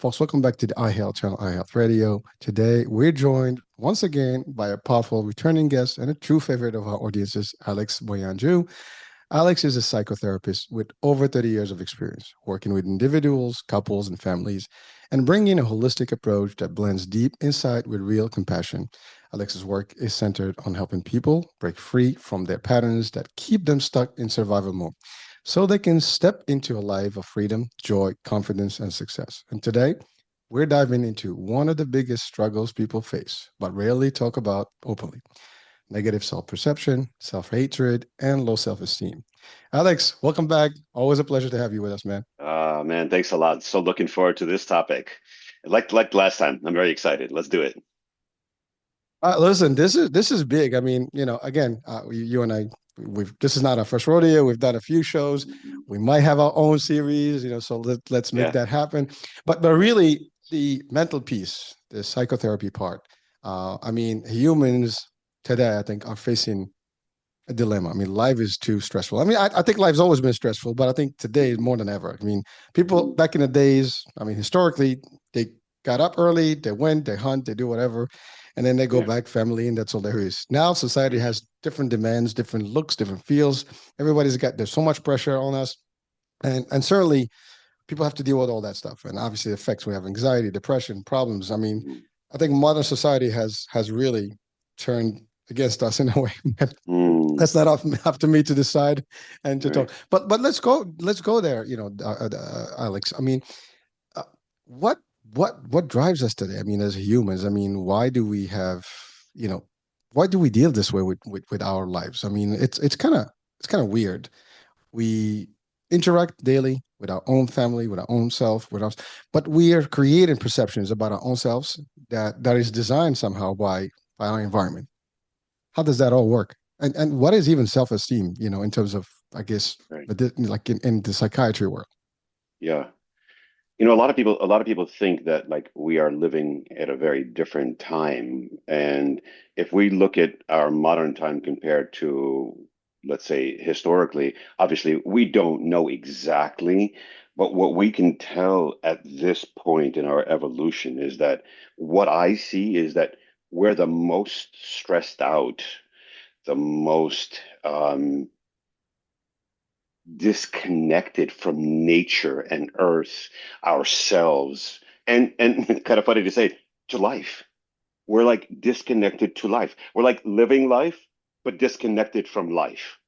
Folks, welcome back to the iHealth channel, iHealth Radio. Today, we're joined once again by a powerful returning guest and a true favorite of our audiences, Alex Boianghu. Alex is a psychotherapist with over 30 years of experience working with individuals, couples, and families, and bringing a holistic approach that blends deep insight with real compassion. Alex's work is centered on helping people break free from their patterns that keep them stuck in survival mode so they can step into a life of freedom, joy, confidence, and success. And today, we're diving into one of the biggest struggles people face, but rarely talk about openly: negative self perception, self hatred, and low self esteem. Alex, welcome back. Always a pleasure to have you with us, man. Man, thanks a lot. So looking forward to this topic. Like last time, I'm very excited. Let's do it. Listen, this is big. I mean, again, you and I, we've this is not our first rodeo. We've done a few shows. We might have our own series, so let's make Yeah, that happen. But really, the mental piece, the psychotherapy part. I mean, humans today, I think, are facing a dilemma. I mean, life is too stressful. I mean, I think life's always been stressful, but I think today is more than ever. I mean, people back in the days, I mean, historically, they got up early, they went, they hunt, they do whatever, and then they go yeah, back, family, and that's all there is. Now, society has different demands, different looks, different feels. There's so much pressure on us, and certainly people have to deal with all that stuff, and obviously it affects. We have anxiety, depression, problems. I mean, mm, I think modern society has really turned against us in a way. mm, That's not up to me to decide and to right. talk. But let's go there. Alex. I mean, uh, what what drives us today? I mean, as humans. I mean, you know why do we deal this way with our lives? I mean, it's kind of weird. We interact daily with our own family, with our own self, with us, but we are creating perceptions about our own selves that is designed somehow by our environment. How does that all work? And what is even self-esteem, in terms of, I guess, Right. like in the psychiatry world? Yeah. A lot of people think that like we are living at a very different time. And if we look at our modern time compared to, let's say, historically, obviously we don't know exactly, but what we can tell at this point in our evolution is that what I see is that we're the most stressed out, the most disconnected from nature and earth, ourselves, and kind of funny to say, to life. We're like disconnected to life. We're like living life, but disconnected from life.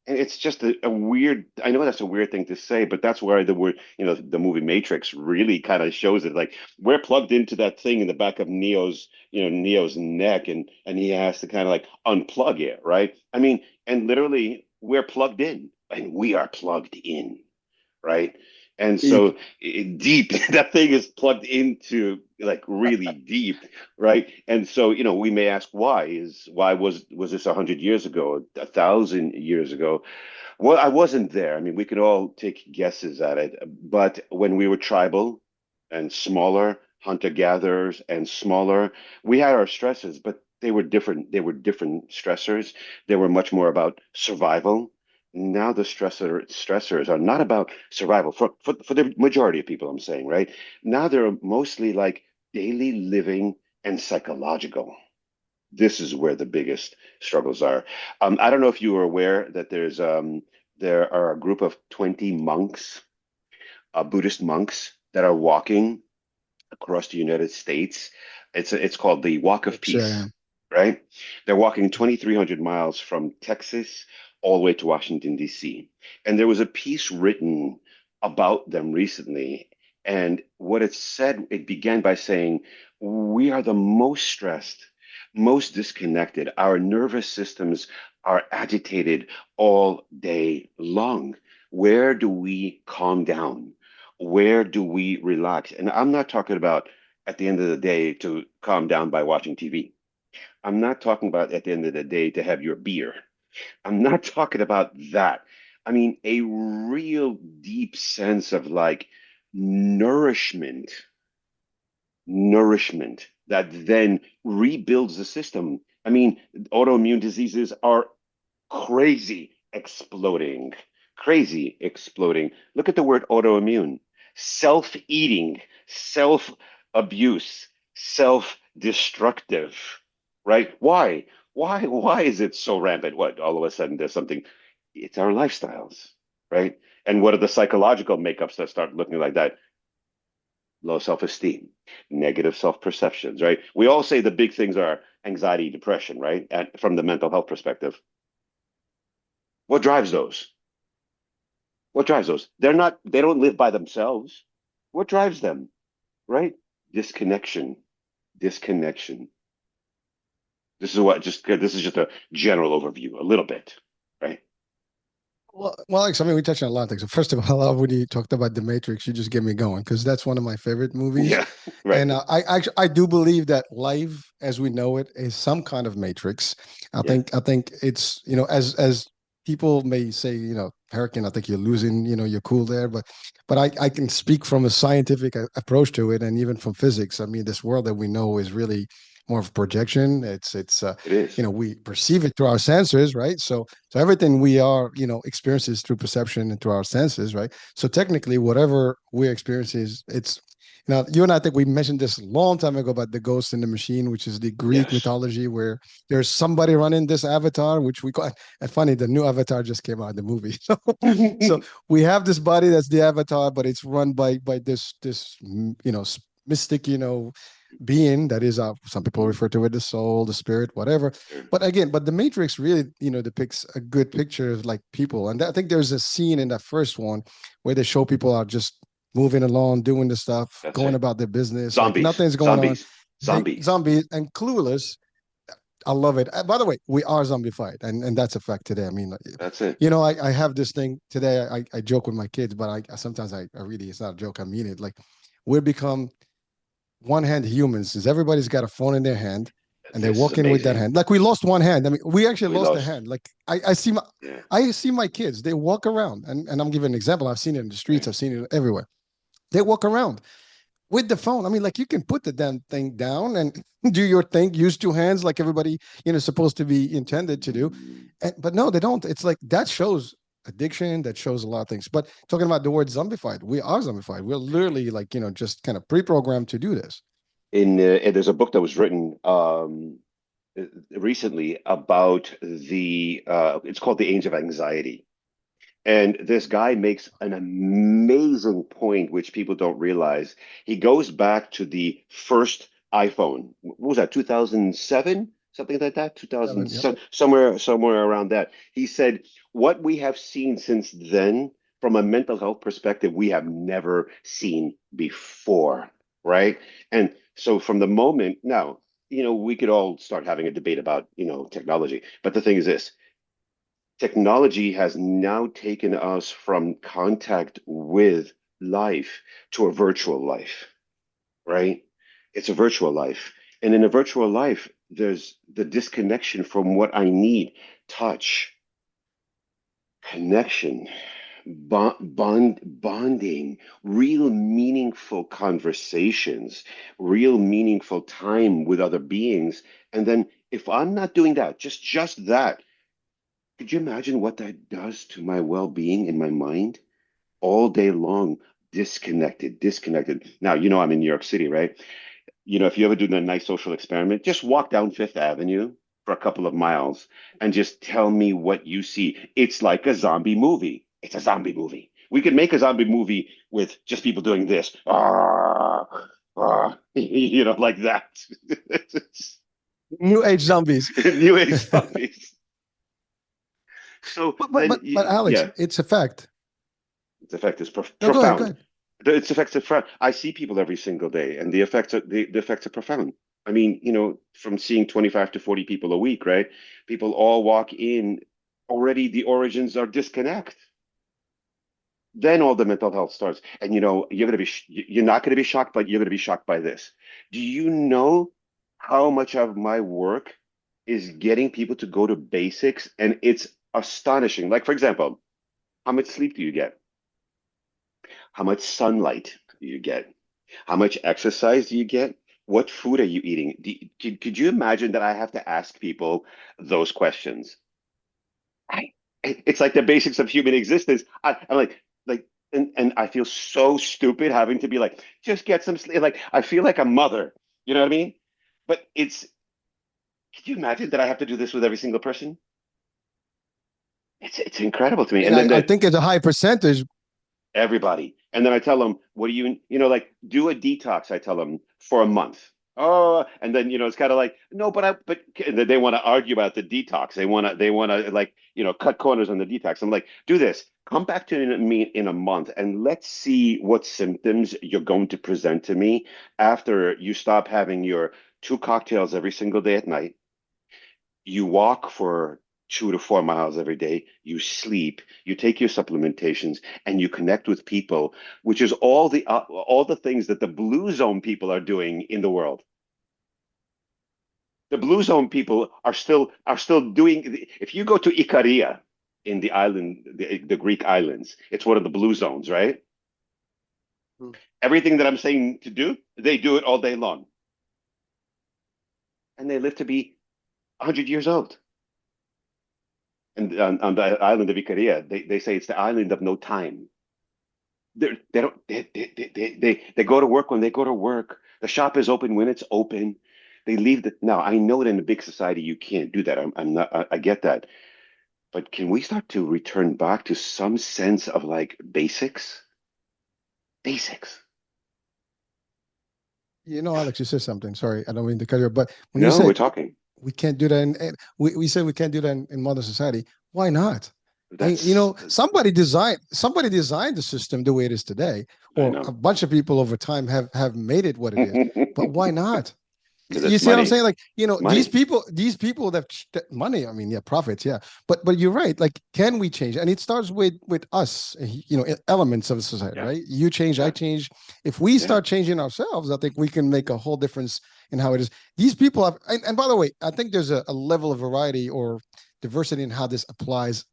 And it's just a weird, I know that's a weird thing to say, but that's where the word, the movie Matrix really kind of shows it. Like we're plugged into that thing in the back of Neo's neck, and he has to kind of like unplug it, right? I mean, and literally we're plugged in and we are plugged in, right? And Deep. so deep, that thing is plugged into like really deep, right? And so, we may ask why was this 100 years ago, 1,000 years ago? Well, I wasn't there. I mean, we could all take guesses at it, but when we were tribal and smaller, hunter-gatherers and smaller, we had our stresses, but they were different. They were different stressors. They were much more about survival. Now the stressors are not about survival for the majority of people, I'm saying, right? Now they're mostly like daily living and psychological. This is where the biggest struggles are. I don't know if you are aware that there are a group of 20 monks, Buddhist monks, that are walking across the United States. It's called the Walk of Yes, I Peace, am. right? They're walking 2,300 miles from Texas all the way to Washington, D.C. And there was a piece written about them recently. And what it said, it began by saying, we are the most stressed, most disconnected. Our nervous systems are agitated all day long. Where do we calm down? Where do we relax? And I'm not talking about at the end of the day to calm down by watching TV. I'm not talking about at the end of the day to have your beer. I'm not talking about that. I mean, a real deep sense of like nourishment, nourishment that then rebuilds the system. I mean, autoimmune diseases are crazy exploding, crazy exploding. Look at the word autoimmune, self-eating, self abuse, self destructive, right? Why? Why is it so rampant? What, all of a sudden there's something? It's our lifestyles, right? And what are the psychological makeups that start looking like that? Low self-esteem, negative self-perceptions, right? We all say the big things are anxiety, depression, right? And from the mental health perspective, what drives those? What drives those? They don't live by themselves. What drives them, right? Disconnection, disconnection. This is just a general overview, a little bit, right? Well, Alex, I mean, we touched on a lot of things. So first of all, I love when you talked about The Matrix. You just get me going because that's one of my favorite movies. Yeah, right. And I do believe that life as we know it is some kind of matrix. Yeah, I think it's, as people may say, Hurricane, I think you're losing, your cool there, but I can speak from a scientific approach to it and even from physics. I mean, this world that we know is really more of projection. It's it is. we perceive it through our senses, right? So everything we are, experiences through perception and through our senses, right? So technically, whatever we experience is it's now you and I think we mentioned this a long time ago about the ghost in the machine, which is the Greek Yes. mythology where there's somebody running this avatar, which we call and funny, the new avatar just came out in the movie. So we have this body that's the avatar, but it's run by this mystic, being that is some people refer to it the soul, the spirit, whatever. But again, but the Matrix really, depicts a good picture of like people. And I think there's a scene in that first one where they show people are just moving along, doing the stuff, That's going it. about their business, like Zombies, nothing's going on. zombies, They zombies. zombies and clueless. I love it. By the way, we are zombified, and that's a fact today. I mean, That's it. I have this thing today. I joke with my kids, but sometimes I really it's not a joke. I mean it. Like we're become one hand humans since everybody's got a phone in their hand and they're This is walking with that amazing. hand. Like we lost one hand. I mean, we actually We lost a lost. hand. Like Yeah, I see my kids, they walk around and I'm giving an example. I've seen it in the streets, right. I've seen it everywhere. They walk around with the phone. I mean, like you can put the damn thing down and do your thing, use two hands like everybody, supposed to be intended to do. But no, they don't. It's like that shows addiction, that shows a lot of things. But talking about the word zombified, we are zombified. We're literally like, just kind of pre-programmed to do this. And there's a book that was written recently about the it's called The Age of Anxiety. And this guy makes an amazing point, which people don't realize. He goes back to the first iPhone. What was that, 2007? Something like that? 2000, Seven, yep. somewhere around that. He said, what we have seen since then, from a mental health perspective, we have never seen before, right? And so from the moment now, we could all start having a debate about, technology. But the thing is this, technology has now taken us from contact with life to a virtual life, right? It's a virtual life. And in a virtual life, there's the disconnection from what I need: touch, connection, bonding, real meaningful conversations, real meaningful time with other beings. And then if I'm not doing that, just that, could you imagine what that does to my well-being in my mind? All day long, disconnected, disconnected. Now, I'm in New York City, right? If you ever do the nice social experiment, just walk down Fifth Avenue for a couple of miles and just tell me what you see. It's like a zombie movie. It's a zombie movie. We could make a zombie movie with just people doing this. Like that. New age zombies. New Age zombies. So then, But Alex, yeah, it's a fact. its effect is No, go ahead, go profound. ahead. Its effects are profound. I see people every single day, and the effects are profound. I mean, from seeing 25 to 40 people a week, right? People all walk in already. The origins are disconnect. Then all the mental health starts, and you're not gonna be shocked, but you're gonna be shocked by this. Do you know how much of my work is getting people to go to basics? And it's astonishing. Like, for example, how much sleep do you get? How much sunlight do you get? How much exercise do you get? What food are you eating? Could you imagine that I have to ask people those questions? I, it's like the basics of human existence. I'm like, and I feel so stupid having to be like, just get some sleep. Like I feel like a mother. You know what I mean? But it's can you imagine that I have to do this with every single person? It's incredible to I me. mean, And then I that think it's a high percentage. everybody. And then I tell them, what do you know, like do a detox, I tell them for a month. Oh, and then it's kind of like, no, but and then they want to argue about the detox. They want to like, cut corners on the detox. I'm like, do this. Come back to me in a month and let's see what symptoms you're going to present to me after you stop having your two cocktails every single day at night. You walk for 2 to 4 miles every day, you sleep, you take your supplementations, and you connect with people, which is all the things that the blue zone people are doing in the world. The blue zone people are still doing. If you go to Ikaria in the island, the Greek islands, it's one of the blue zones, right? Mm. Everything that I'm saying to do, they do it all day long, and they live to be 100 years old. And on the island of Ikaria, they say it's the island of no time. They don't they go to work when they go to work. The shop is open when it's open. They leave the now. I know that in a big society you can't do that. I'm not. I get that. But can we start to return back to some sense of like basics? Basics. Alex, you said something. Sorry, I don't mean to cut you, but when you No, say we're talking. we can't do that, we say we can't do that in modern society, why not? That's Somebody designed the system the way it is today, I or a know. bunch of people over time have made it what it is. But why not? Because You it's see what I'm money. saying? Like, It's these money. people, that money. I mean, yeah, profits, yeah. But you're right. Like, can we change? And it starts with us. Elements of the society, Yeah. right? You change, I Yeah. change. If we Yeah. start changing ourselves, I think we can make a whole difference in how it is. These people have, and by the way, I think there's a level of variety or diversity in how this applies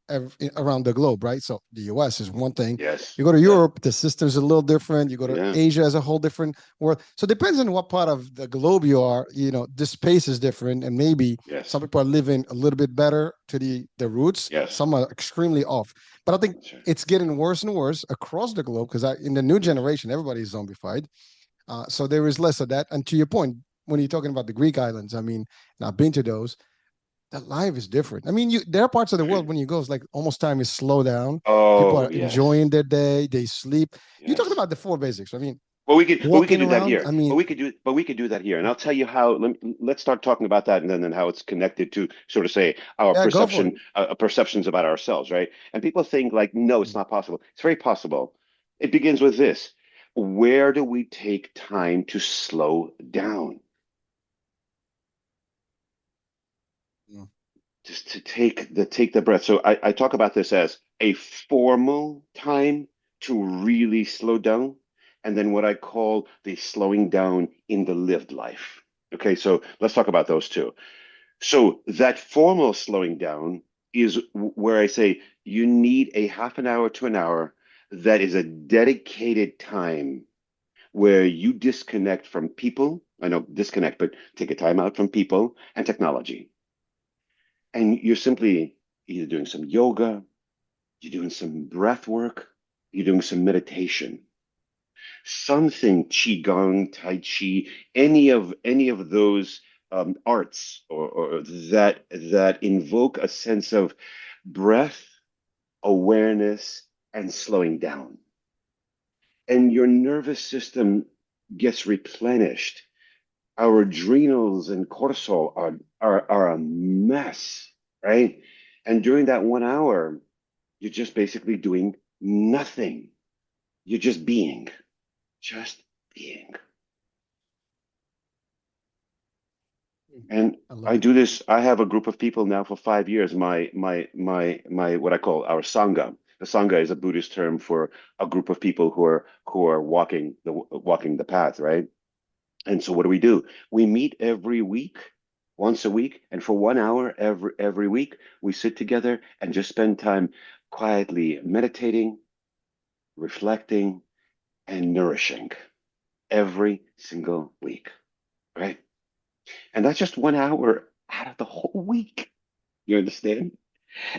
around the globe, right? So the U.S. is one thing. Yes. You go to Yeah. Europe, the system's a little different. You go to Yeah. Asia as a whole different world. So it depends on what part of the globe you are. The space is different, and maybe some Yes. people are living a little bit better to the roots. Yes. Some are extremely off. But I think That's right. it's getting worse and worse across the globe because in the new Yes. generation, everybody is zombified. So there is less of that. And to your point, when you're talking about the Greek islands, I mean, and I've been to those. That life is different. I mean, there are parts of the world when you go, it's like almost time is slow down. People Oh, are yes. enjoying their day. They sleep. You talking Yes. about the four basics. I mean, But we could walking do that around. here. I mean, But we could do that here, and I'll tell you how. Let's start talking about that, and then how it's connected to sort of say our yeah, go for it. perceptions about ourselves, right? And people think like, no, it's not possible. It's very possible. It begins with this: where do we take time to slow down? Mm. Just to take the breath. So I talk about this as a formal time to really slow down, and then what I call the slowing down in the lived life. Okay, so let's talk about those two. So that formal slowing down is where I say you need a half an hour to an hour that is a dedicated time where you disconnect from people. I know disconnect, but take a time out from people and technology and you're simply either doing some yoga, you're doing some breath work, you're doing some meditation, something qigong, tai chi, any of those arts or that invoke a sense of breath, awareness, and slowing down, and your nervous system gets replenished. Our adrenals and cortisol are a mess, right? And during that 1 hour, you're just basically doing nothing. You're just being. And I love I it. do this. I have a group of people now for 5 years. My what I call our sangha. The sangha is a Buddhist term for a group of people who are walking the path, right? And so what do? We meet every week, once a week, and for 1 hour every week, we sit together and just spend time quietly meditating, reflecting, and nourishing every single week, right? And that's just 1 hour out of the whole week. You understand?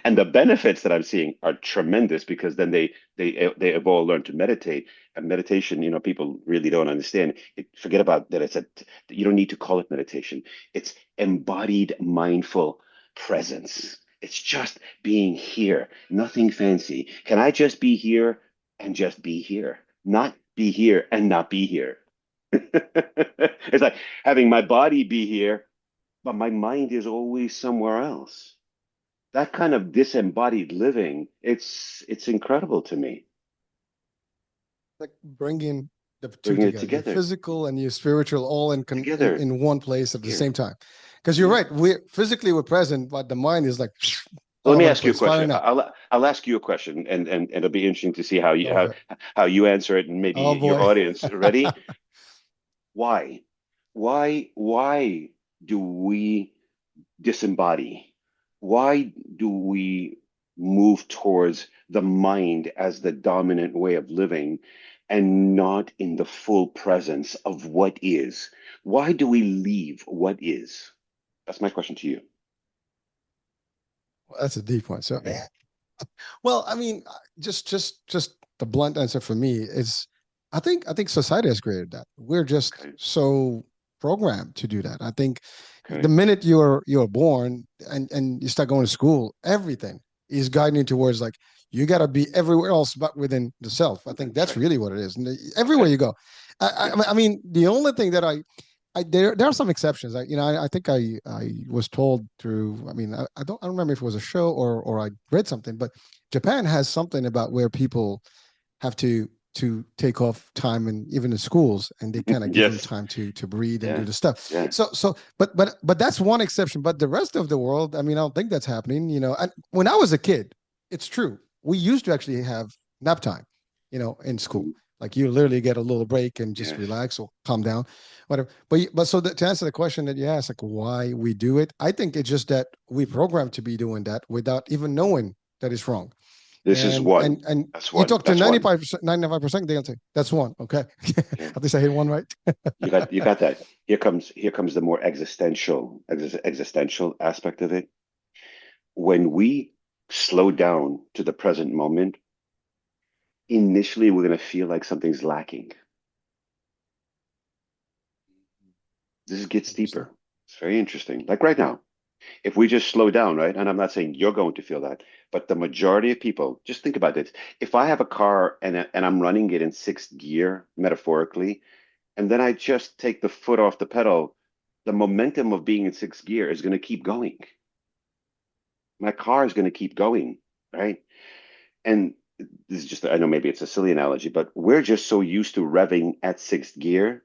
And the benefits that I'm seeing are tremendous because then they have all learned to meditate. And meditation, people really don't understand. Forget about that. You don't need to call it meditation. It's embodied mindful presence. It's just being here, nothing fancy. Can I just be here and just be here, not be here and not be here? It's like having my body be here, but my mind is always somewhere else. That kind of disembodied living, it's incredible to me. Like bringing the two Bringing it together, your together, physical and your spiritual, all together in one place at the here. same time. Because you're Yeah. right, we're present, but the mind is like So let all me over the ask you a place, question. firing up. I'll ask you a question, and it'll be interesting to see Go for it. how you answer it, and maybe Oh your boy. audience. Ready? Why? Why do we disembody? Why do we move towards the mind as the dominant way of living and not in the full presence of what is? Why do we leave what is? That's my question to you. Well, that's a deep one. So, well, I mean, just the blunt answer for me is, I think society has created that. We're just Okay. so programmed to do that. I think the Okay. minute you're born and you start going to school, everything is guiding you towards like you got to be everywhere else but within the self. I think That's that's right. really what it is. And everywhere Okay. you go, Yeah. I mean, the only thing that there are some exceptions. I think I was told through. I mean, I don't remember if it was a show or I read something, but Japan has something about where people have to take off time and even in schools, and they kind of give them Yes. time to breathe and do Yeah. the stuff. Yeah. But that's one exception. But the rest of the world, I mean, I don't think that's happening. And when I was a kid, it's true. We used to actually have nap time, in school. Mhm. Like you literally get a little break and just Yes. relax or calm down, whatever. But so to answer the question that you asked, like why we do it, I think it's just that we programmed to be doing that without even knowing that it's wrong. This is And one. and and That's you one. talk to That's one. 95%, 95%, they'll say that's one. Okay. Okay. At least I hit one right. You got that. Here comes the more existential aspect of it. When we slow down to the present moment, initially we're going to feel like something's lacking. This gets Interesting. deeper. It's very interesting. Like right now, if we just slow down, right? And I'm not saying you're going to feel that, but the majority of people, just think about this. If I have a car and I'm running it in sixth gear, metaphorically, and then I just take the foot off the pedal, the momentum of being in sixth gear is going to keep going. My car is going to keep going, right? And this is just, I know maybe it's a silly analogy, but we're just so used to revving at sixth gear.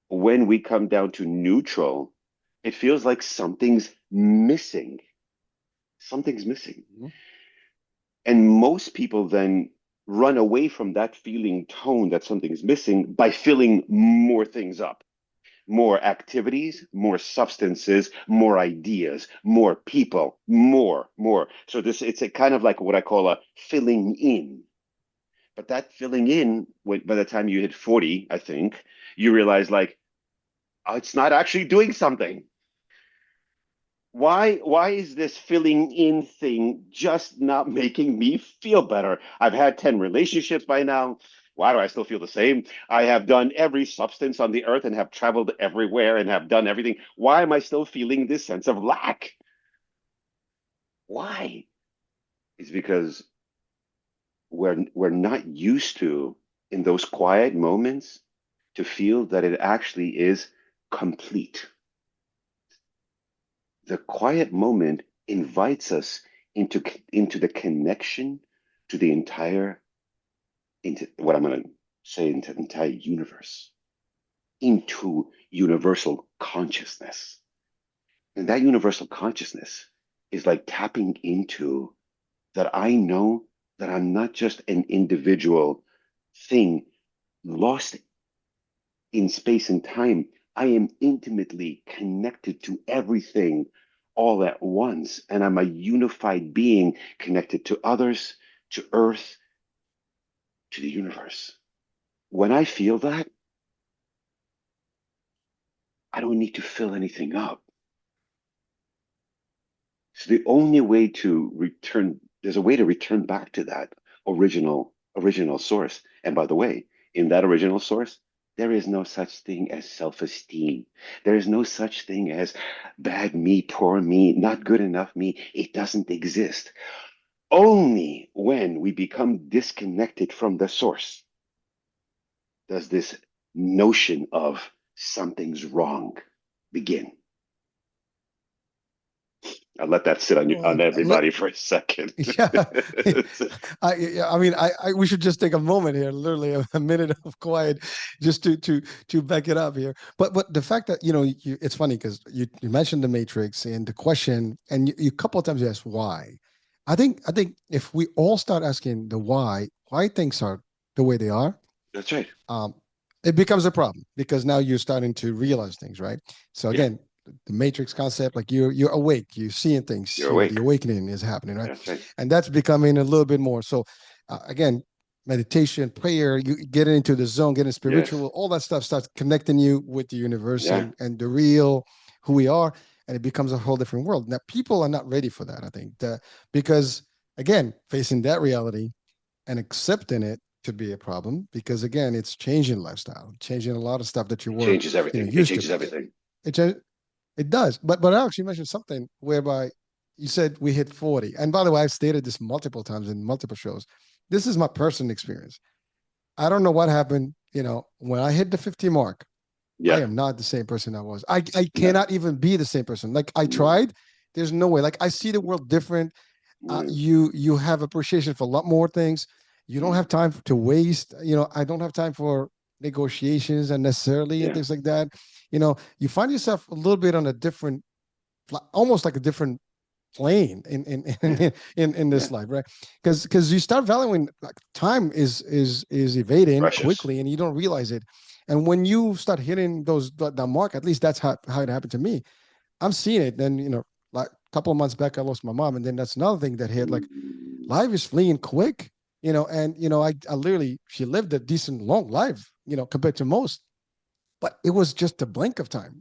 When we come down to neutral, it feels like something's missing. Something's missing. Mhm. And most people then run away from that feeling tone that something is missing by filling more things up. More activities, more substances, more ideas, more people, more. So it's a kind of like what I call a filling in. But that filling in, by the time you hit 40, I think, you realize like, oh, it's not actually doing something. Why is this filling in thing just not making me feel better? I've had 10 relationships by now. Why do I still feel the same? I have done every substance on the earth and have traveled everywhere and have done everything. Why am I still feeling this sense of lack? Why? It's because we're not used to in those quiet moments to feel that it actually is complete. The quiet moment invites us into into the connection to the entire into what I'm going to say into the entire universe, into universal consciousness. And that universal consciousness is like tapping into that I know that I'm not just an individual thing lost in space and time. I am intimately connected to everything all at once. And I'm a unified being connected to others, to Earth, to the universe. When I feel that, I don't need to fill anything up. So the only way to return, there's a way to return back to that original source. And by the way, in that original source, there is no such thing as self-esteem. There is no such thing as bad me, poor me, not good enough me. It doesn't exist. Only when we become disconnected from the source does this notion of something's wrong begin. I'll let that sit on you, Well, on everybody for a second. yeah, I mean, we should just take a moment here, literally a minute of quiet, just to back it up here. But the fact that it's funny because you mentioned the Matrix and the question, and you couple of times you asked why. I think if we all start asking the why things are the way they are, That's right. um, it becomes a problem because now you're starting to realize things, right? So Yeah, again, the matrix concept, like you're awake, you're seeing things, you're the awake. awakening is happening, right? That's right. And that's becoming a little bit more. So again, meditation, prayer, you get into the zone, getting Yes. spiritual, all that stuff starts connecting you with the universe Yeah. and the real who we are, and it becomes a whole different world. Now people are not ready for that, I think, because again, facing that reality and accepting it could be a problem because again it's changing lifestyle, changing a lot of stuff that you It were changes everything. It used to. changes everything. It, it does, but Alex, you mentioned something whereby you said we hit 40, and by the way I've stated this multiple times in multiple shows. This is my personal experience. I don't know what happened, when I hit the 50 mark. I Yeah. am not the same person I was. I No. cannot even be the same person. Like I Mm, tried, there's no way. Like I see the world different. mm, You have appreciation for a lot more things. You don't mm. have time to waste. I don't have time for negotiations unnecessarily and Yeah. things like that. You find yourself a little bit on a different, almost like a different plane in in Yeah. in Yeah. this life, right? Because you start valuing, like, time is evading Precious. quickly and you don't realize it. And when you start hitting that mark, at least that's how it happened to me. I'm seeing it. Then like a couple of months back I lost my mom, and then that's another thing that hit. Like Mm, life is fleeing quick, and I literally, she lived a decent long life, compared to most, but it was just a blink of time,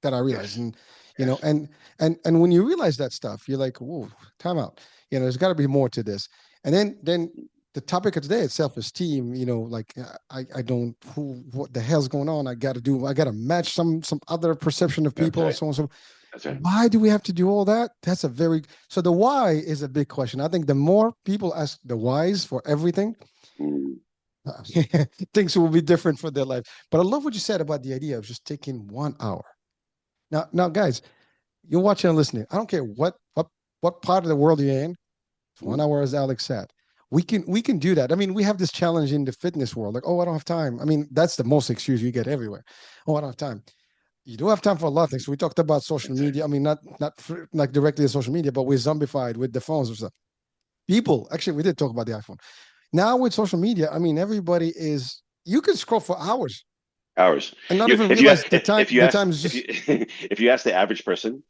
that I realized. yes. And you know Yes. and and when you realize that stuff, you're like, whoa, time out. There's got to be more to this. And then the topic of today is self-esteem. Like, I don't, who, what the hell's going on? I got to match some other perception of That's people and right. so on. So That's right. why do we have to do all that? That's a very, so the why is a big question. I think the more people ask the whys for everything, Mm, things will be different for their life. But I love what you said about the idea of just taking 1 hour. Now, guys, you're watching and listening. I don't care what part of the world you're in. It's one mm. hour, as Alex said. We can do that. I mean, we have this challenge in the fitness world, like, oh, I don't have time. I mean, that's the most excuse you get everywhere. Oh, I don't have time. You do have time for a lot of things. We talked about social That's right. media. I mean, not directly on social media, but we're zombified with the phones and stuff. People, actually, we did talk about the iPhone. Now with social media, I mean, everybody is. You can scroll for hours Hours. and not You, even if you realize ask, the time. if you The ask, time is if you just. if you ask the average person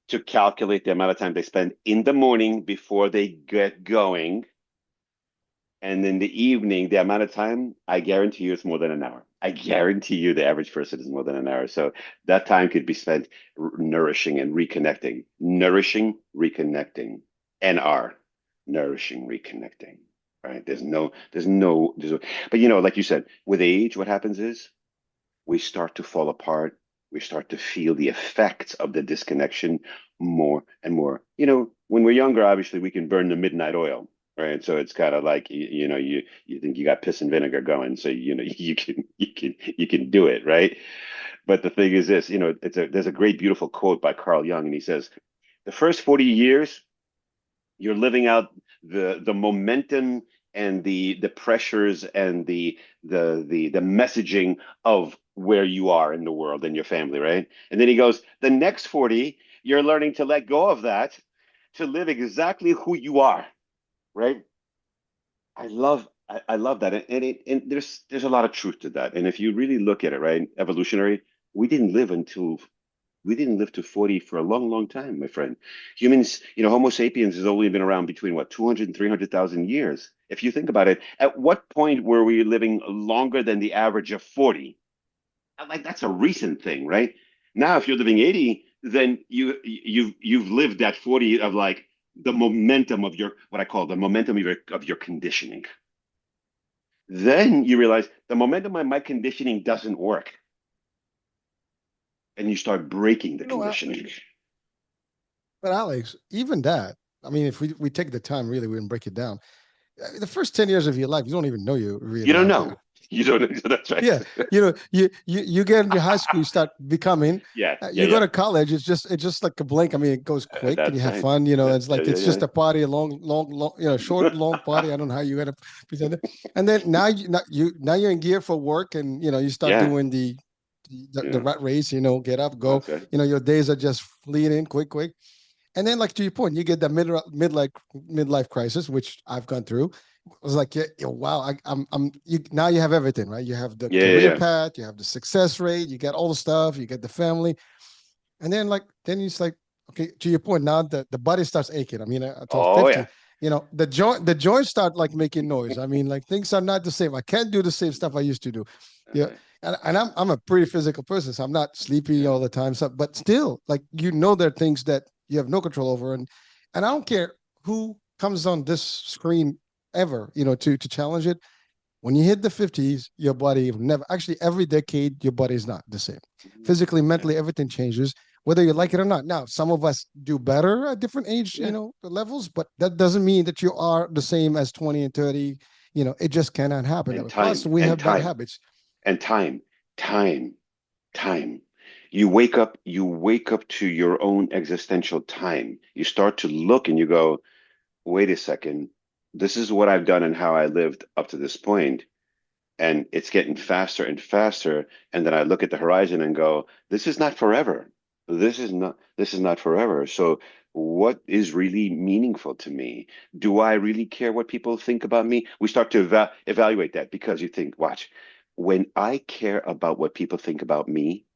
to calculate the amount of time they spend in the morning before they get going, and in the evening, the amount of time, I guarantee you it's more than an hour. I guarantee you the average person is more than an hour. So that time could be spent nourishing and reconnecting. Nourishing, reconnecting. NR, nourishing, reconnecting. Right? But like you said, with age, what happens is we start to fall apart. We start to feel the effects of the disconnection more and more. When we're younger, obviously we can burn the midnight oil, right? So it's kind of like you think you got piss and vinegar going, so you can do it, right? But the thing is this, there's a great beautiful quote by Carl Jung, and he says, the first 40 years you're living out the momentum and the pressures and the messaging of where you are in the world and your family, right? And then he goes, the next 40, you're learning to let go of that to live exactly who you are, right? I love that, and there's a lot of truth to that. And if you really look at it, right, evolutionary, we didn't live until we didn't live to 40 for a long, long time, my friend. Humans, Homo sapiens has only been around between what, 200 and 300,000 years. If you think about it, at what point were we living longer than the average of 40? Like that's a recent thing, right? Now, if you're living 80, then you've lived that 40 of like the momentum of your what I call the momentum of your conditioning. Then you realize the momentum of my conditioning doesn't work, and you start breaking the You know, conditioning. but Alex, even that, I mean, if we take the time really, we can break it down. The first 10 years of your life, you don't even know you're You really don't out there. know. You don't. That's right. Yeah, you get into high school, you start becoming. Yeah, yeah, You go yeah. to college, it's just like a blink. I mean, it goes quick, and you That's have right. fun. Yeah, It's yeah, like yeah, it's just yeah. a party, a long, short, long party. I don't know how you're gonna present it. And then now you're in gear for work, and you start Yeah, doing the yeah. rat race. Get up, go. That's right. Your days are just fleeting, quick. And then, like to your point, you get that midlife crisis, which I've gone through. It was like, yeah, yeah, wow, now you have everything, right? You have the Yeah, yeah, career yeah. path, you have the success rate, you get all the stuff, you get the family, and then it's like, okay, to your point, now the body starts aching. I mean, until Oh yeah. 50, the joints start like making noise. I mean, like things are not the same. I can't do the same stuff I used to do. Yeah. Uh-huh. And I'm a pretty physical person, so I'm not sleepy Yeah. all the time. So, but still, like there are things that you have no control over, and I don't care who comes on this screen ever, to challenge it. When you hit the 50s, your body will never, actually, every decade, your body is not the same. Mhm. Physically, Yeah. mentally, everything changes, whether you like Mhm. it or not. Now, some of us do better at different age, Yeah. levels, but that doesn't mean that you are the same as 20 and 30. It just cannot happen that And way. Plus, time we and have bad time habits. and time, time, time. You wake up to your own existential time. You start to look and you go, wait a second, this is what I've done and how I lived up to this point, and it's getting faster and faster. And then I look at the horizon and go, this is not forever. This is not forever. So what is really meaningful to me? Do I really care what people think about me? We start to evaluate that because you think, watch, when I care about what people think about me,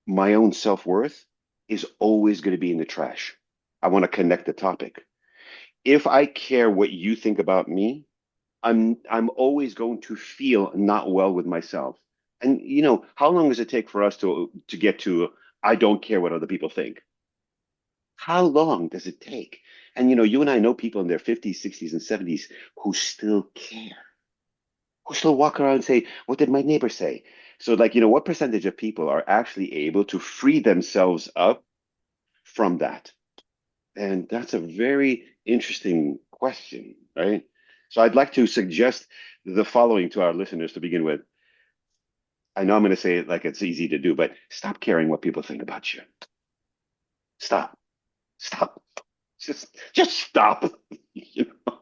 my own self-worth is always going to be in the trash. I want to connect the topic. If I care what you think about me, I'm always going to feel not well with myself. And how long does it take for us to get to I don't care what other people think? How long does it take? And you and I know people in their 50s, 60s, and 70s who still care, who still walk around and say, "What did my neighbor say?" So, like, what percentage of people are actually able to free themselves up from that? And that's a very interesting question, right? So I'd like to suggest the following to our listeners to begin with. I know I'm going to say it like it's easy to do, but stop caring what people think about you. Stop. Stop. Just stop. You know?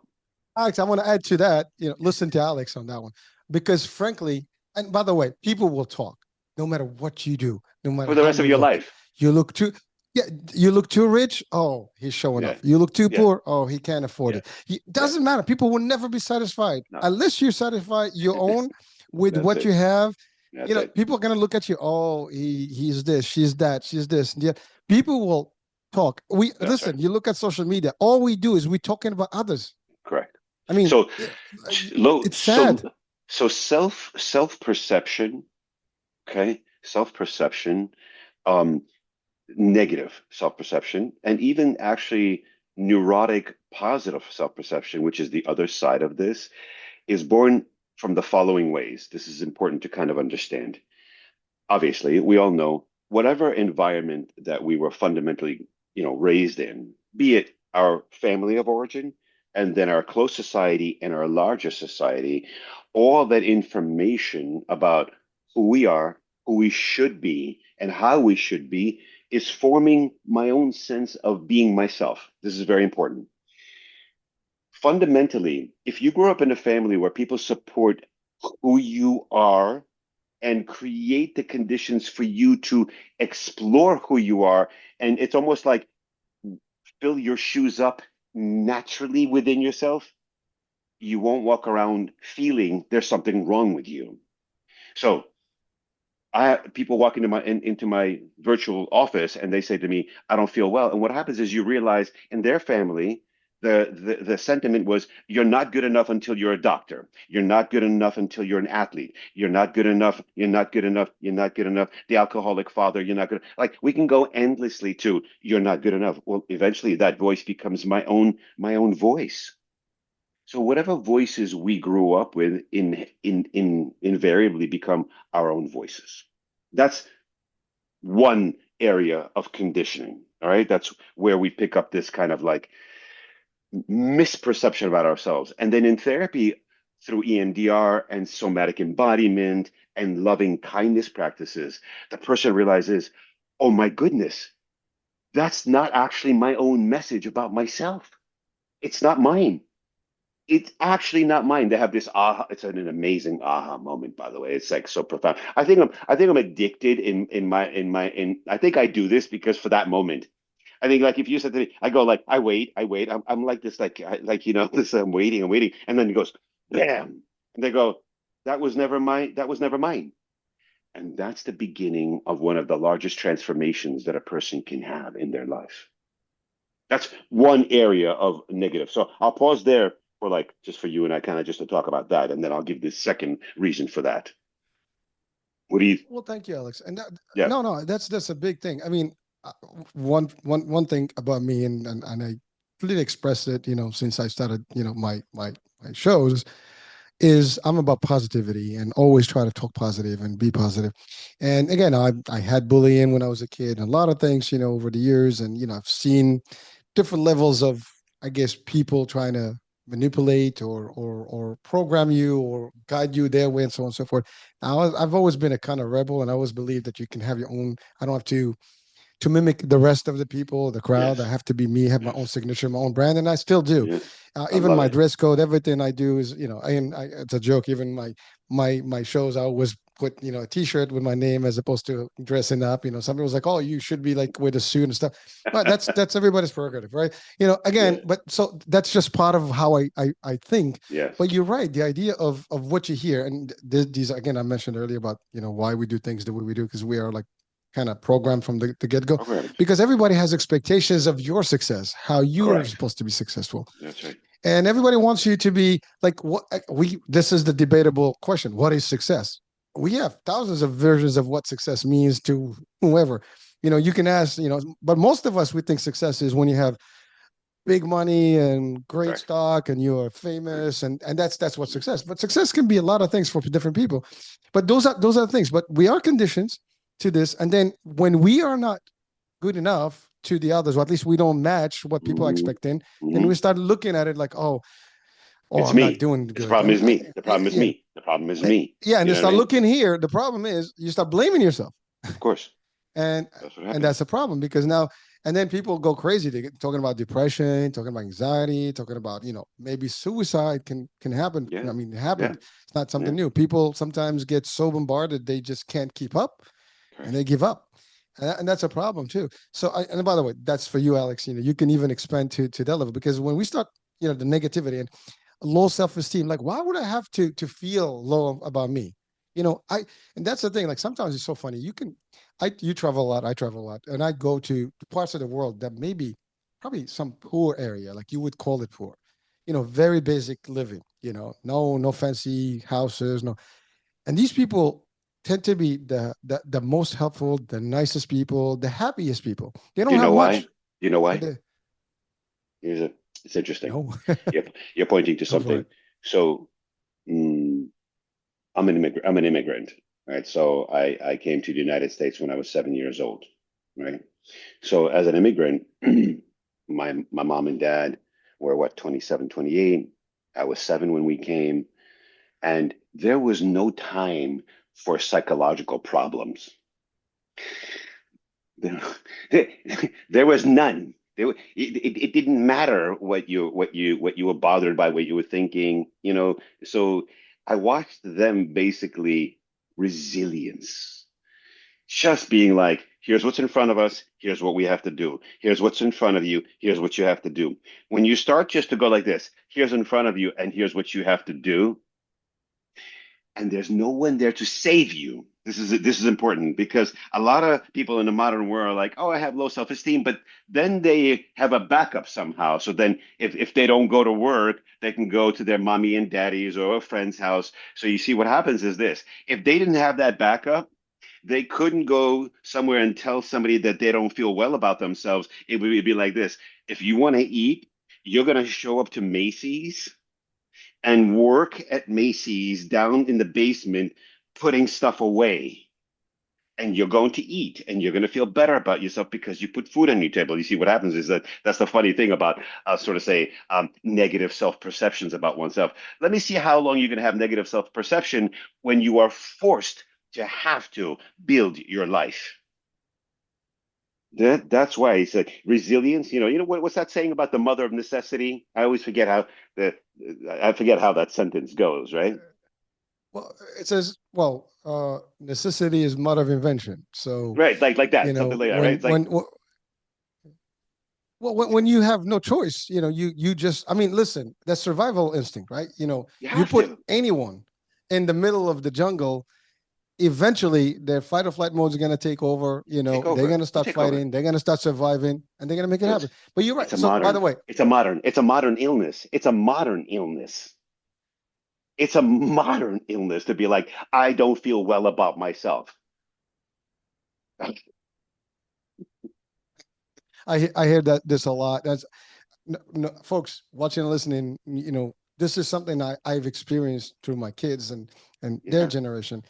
Alex, I want to add to that, listen to Alex on that one. Because frankly, and by the way, people will talk no matter what you do, no matter For the how rest of you your look. life. You look too, yeah, you look too rich. Oh, he's showing Yeah. off. You look too Yeah. poor. Oh, he can't afford Yeah. it. Yeah. Doesn't matter. People will never be satisfied No. unless you satisfy your own with That's what you it. have. That's it. People are going to look at you. Oh, he's this, she's that, she's this. Yeah, people will talk. We That's right. listen. You look at social media. All we do is we're talking about others. Correct. I mean, So low it's sad. so self-perception, okay? Self-perception, um, negative self-perception, and even actually neurotic positive self-perception, which is the other side of this, is born from the following ways. This is important to kind of understand. Obviously, we all know whatever environment that we were fundamentally, raised in, be it our family of origin, and then our close society and our larger society, all that information about who we are, who we should be, and how we should be is forming my own sense of being myself. This is very important. Fundamentally, if you grow up in a family where people support who you are and create the conditions for you to explore who you are, and it's almost like fill your shoes up naturally within yourself, you won't walk around feeling there's something wrong with you. So I have people walk into my virtual office and they say to me, I don't feel well. And what happens is you realize in their family, the sentiment was, you're not good enough until you're a doctor. You're not good enough until you're an athlete. You're not good enough. You're not good enough. You're not good enough. The alcoholic father, you're not good. Like, we can go endlessly to you're not good enough. Well, eventually that voice becomes my own voice. So whatever voices we grew up with in invariably become our own voices. That's one area of conditioning. All right. That's where we pick up this kind of like misperception about ourselves. And then in therapy, through EMDR and somatic embodiment and loving kindness practices, the person realizes, oh my goodness, that's not actually my own message about myself. It's not mine. It's actually not mine. They have this aha. It's an amazing aha moment, by the way. It's like so profound. I think I'm addicted in I think I do this because for that moment. I think like if you said to me, I go like, I wait. I'm like this, like this. I'm waiting, and then it goes, bam, and they go, that was never mine. That was never mine, and that's the beginning of one of the largest transformations that a person can have in their life. That's one area of negative. So I'll pause there for like just for you and I kind of just to talk about that, and then I'll give the second reason for that. What do you? Well, thank you, Alex. And Yeah. no, no, that's a big thing. I mean, one thing about me, and I really expressed it, since I started, my shows, is I'm about positivity and always try to talk positive and be positive. And again, I had bullying when I was a kid, and a lot of things, over the years, and I've seen different levels of, I guess, people trying to manipulate or program you or guide you their way and so on and so forth. I've always been a kind of rebel, and I always believe that you can have your own. I don't have to mimic the rest of the people, the crowd. I Yes. have to be me, have my own Yes. signature, my own brand, and I still do. Yes. I Even love my it. dress code, everything I do is, it's a joke. Even my shows, I always put, a T-shirt with my name as opposed to dressing up. Somebody was like, "Oh, you should be like with a suit and stuff." But that's everybody's prerogative, right? Again, Yeah. but so that's just part of how I think. Yes. But you're right. The idea of what you hear, and these again, I mentioned earlier about why we do things the way we do, because we are like kind of programmed from the get go, Programmed. because everybody has expectations of your success, how you are Correct. supposed to be successful, That's right. and everybody wants you to be like what we. This is the debatable question: what is success? We have thousands of versions of what success means to whoever. You can ask, but most of us we think success is when you have big money and great Correct. stock and you're Correct. famous, and that's what success. But success can be a lot of things for different people. But those are the things. But we are conditioned to this, and then when we are not good enough to the others, or at least we don't match what people are Hmm. expecting, then we Hmm. start looking at it like, oh, It's I'm not me. doing The good. problem And is me. The problem is yeah, me. The problem is me. yeah, and You they know what I start mean? looking here. The problem is you start blaming yourself, Of course. and That's what and happens. that's a problem because now and then people go crazy. They get talking about depression, talking about anxiety, talking about maybe suicide can happen. Yeah. I mean, it Yeah. happened. It's not something Yeah. new. People sometimes get so bombarded they just can't keep up and Correct. they give up. And that's a problem too. So, and by the way, that's for you, Alex. You can even expand to that level because when we start, the negativity and low self-esteem, like why would I have to feel low about me? I and that's the thing. Like sometimes it's so funny. You travel a lot, I travel a lot, and I go to parts of the world that maybe probably some poor area, like you would call it poor. Very basic living. No fancy houses, no, and these people tend to be the most helpful, the nicest people, the happiest people. They Do don't you have know why? much, Do you know but why? they Here's a, it's interesting. no. You're pointing to Go for something. it. So, mm, I'm an immigrant, right? So I came to the United States when I was 7 years old, right? So as an immigrant, my mom and dad were what, 27, 28. I was seven when we came, and there was no time for psychological problems. There, there was none. It didn't matter what you were bothered by, what you were thinking, So I watched them basically resilience, just being like, here's what's in front of us, here's what we have to do. Here's what's in front of you, here's what you have to do. When you start just to go like this, here's in front of you, and here's what you have to do, and there's no one there to save you. This is important because a lot of people in the modern world are like, oh, I have low self-esteem, but then they have a backup somehow. So then if they don't go to work, they can go to their mommy and daddy's or a friend's house. So you see what happens is this. If they didn't have that backup, they couldn't go somewhere and tell somebody that they don't feel well about themselves. It would be like this. If you want to eat, you're going to show up to Macy's and work at Macy's down in the basement, putting stuff away. And you're going to eat and you're going to feel better about yourself because you put food on your table. You see, what happens is that that's the funny thing about sort of say negative self perceptions about oneself. Let me see how long you can have negative self perception when you are forced to have to build your life. That's why he said resilience. What's that saying about the mother of necessity? I always forget how the I forget how that sentence goes, right? Well, it says, well, necessity is mother of invention. So, Right, like that, something like that, right? It's like when you have no choice, you just, I mean, listen, that's survival instinct, right? you You have put to anyone in the middle of the jungle, eventually their fight or flight mode is going to take over. take They're going over. to You start take over. fighting, they're going to start surviving, and they're going to make it It's happen. But you're it's right. a So, by the modern, way, it's a modern illness. It's a modern illness. It's a modern illness to be like, I don't feel well about myself. I hear that this a lot. That's no, no, folks watching and listening. This is something I've experienced through my kids and their Yeah, generation.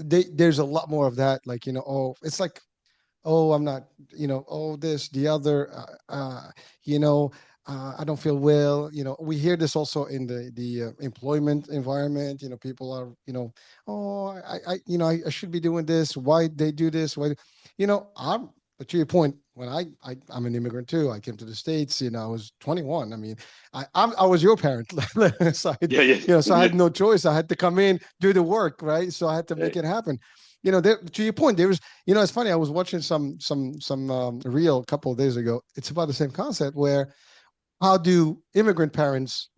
There's a lot more of that. Like, oh, it's like, oh, I'm not, oh, this, the other, you know, I don't feel well. We hear this also in the employment environment. People are, oh, I should be doing this. Why they do this? Why, I'm. But to your point, when I'm an immigrant too. I came to the States. I was 21. I mean, I was your parent, so yeah, yeah, so I yeah. had no choice. I had to come in, do the work, right? So I had to make Right. it happen. To your point, there was, it's funny. I was watching some reel a couple of days ago. It's about the same concept where how do immigrant parents,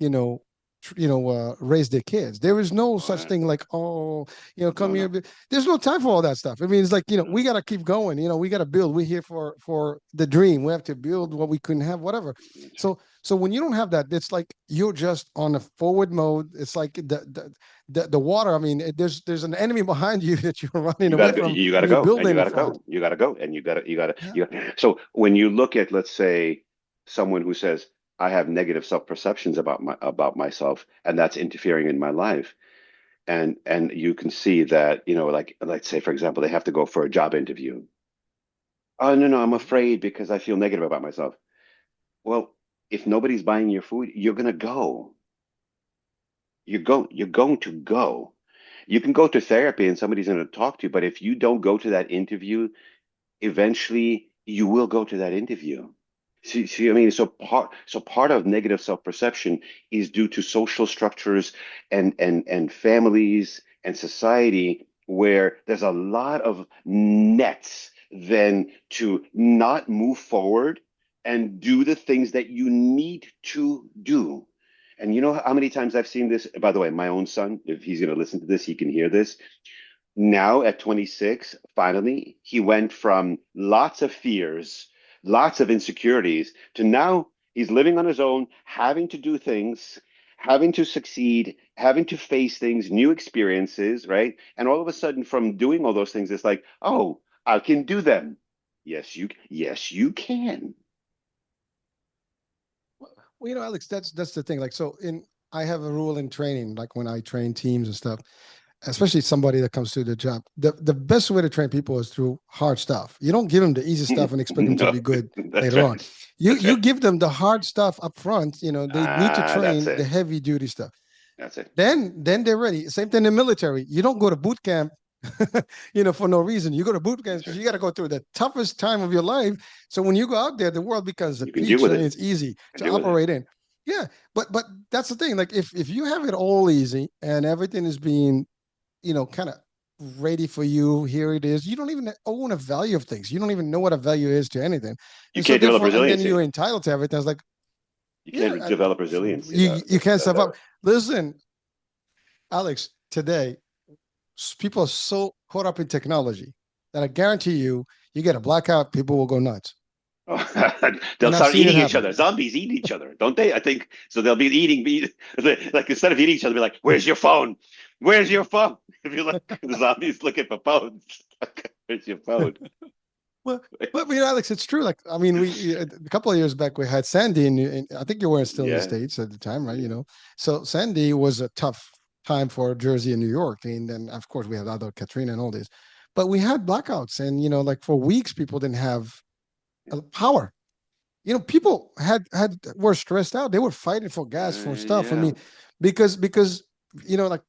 raise their kids? There is no All such right. thing like, oh, come No, here. no, There's no time for all that stuff. I mean, it's like, we no. got to keep going. We got to build. We're here for the dream. We have to build what we couldn't have, whatever. That's right. So when you don't have that, it's like you're just on a forward mode. It's like the water. I mean, there's an enemy behind you that you're running You away gotta go. from, You gotta and you're go, and you building in gotta front. go. You gotta go, and Yeah. So when you look at, let's say, someone who says, "I have negative self-perceptions about myself, and that's interfering in my life," and you can see that, like let's say, for example, they have to go for a job interview. Oh, no, no, I'm afraid because I feel negative about myself. Well, if nobody's buying your food, you're gonna go. You're going to go. You can go to therapy and somebody's going to talk to you, but if you don't go to that interview, eventually you will go to that interview. I mean, so part of negative self-perception is due to social structures and families and society where there's a lot of nets then to not move forward and do the things that you need to do. And you know how many times I've seen this? By the way, my own son, if he's going to listen to this, he can hear this. Now at 26, finally, he went from lots of fears, lots of insecurities, to now he's living on his own, having to do things, having to succeed, having to face things, new experiences, right? And all of a sudden, from doing all those things, it's like, oh, I can do them. Yes, you can. Well, Alex, that's the thing. Like, so in I have a rule in training, like when I train teams and stuff, especially somebody that comes to the job. The best way to train people is through hard stuff. You don't give them the easy stuff and expect them to No, be good that's later on. right. You That's you right. give them the hard stuff up front. They need to That's train the it. heavy duty stuff. That's it. Then they're ready. Same thing in the military. You don't go to boot camp, for no reason. You go to boot camp That's because right. you got to go through the toughest time of your life. So when you go out there, the world becomes a You can deal beach with and it. it's easy And to deal with it. operate in. Yeah, but that's the thing. Like if you have it all easy and everything is being, kind of ready for you, here it is. You don't even own a value of things. You don't even know what a value is to anything, You and so can't develop therefore, and then you're resiliency. entitled to everything. It's like, You yeah, can't develop resiliency. you can't step up. Listen, Alex, today people are so caught up in technology that I guarantee you, you get a blackout, people will go nuts. They'll And I've start seen it eating each happen. other. Zombies eat each other, don't they? I think so. They'll be eating, like instead of eating each other, be like, "Where's your phone? Where's your phone?" If you look, the zombies looking for phones. Where's your phone? Well, but Alex, it's true. Like, I mean, we a couple of years back we had Sandy, I think you were still in the Yeah, States at the time, right? yeah. So Sandy was a tough time for Jersey and New York, and then of course we had other Katrina and all this, but we had blackouts, and like for weeks people didn't have power. People had were stressed out. They were fighting for gas for stuff. I Yeah. mean, because like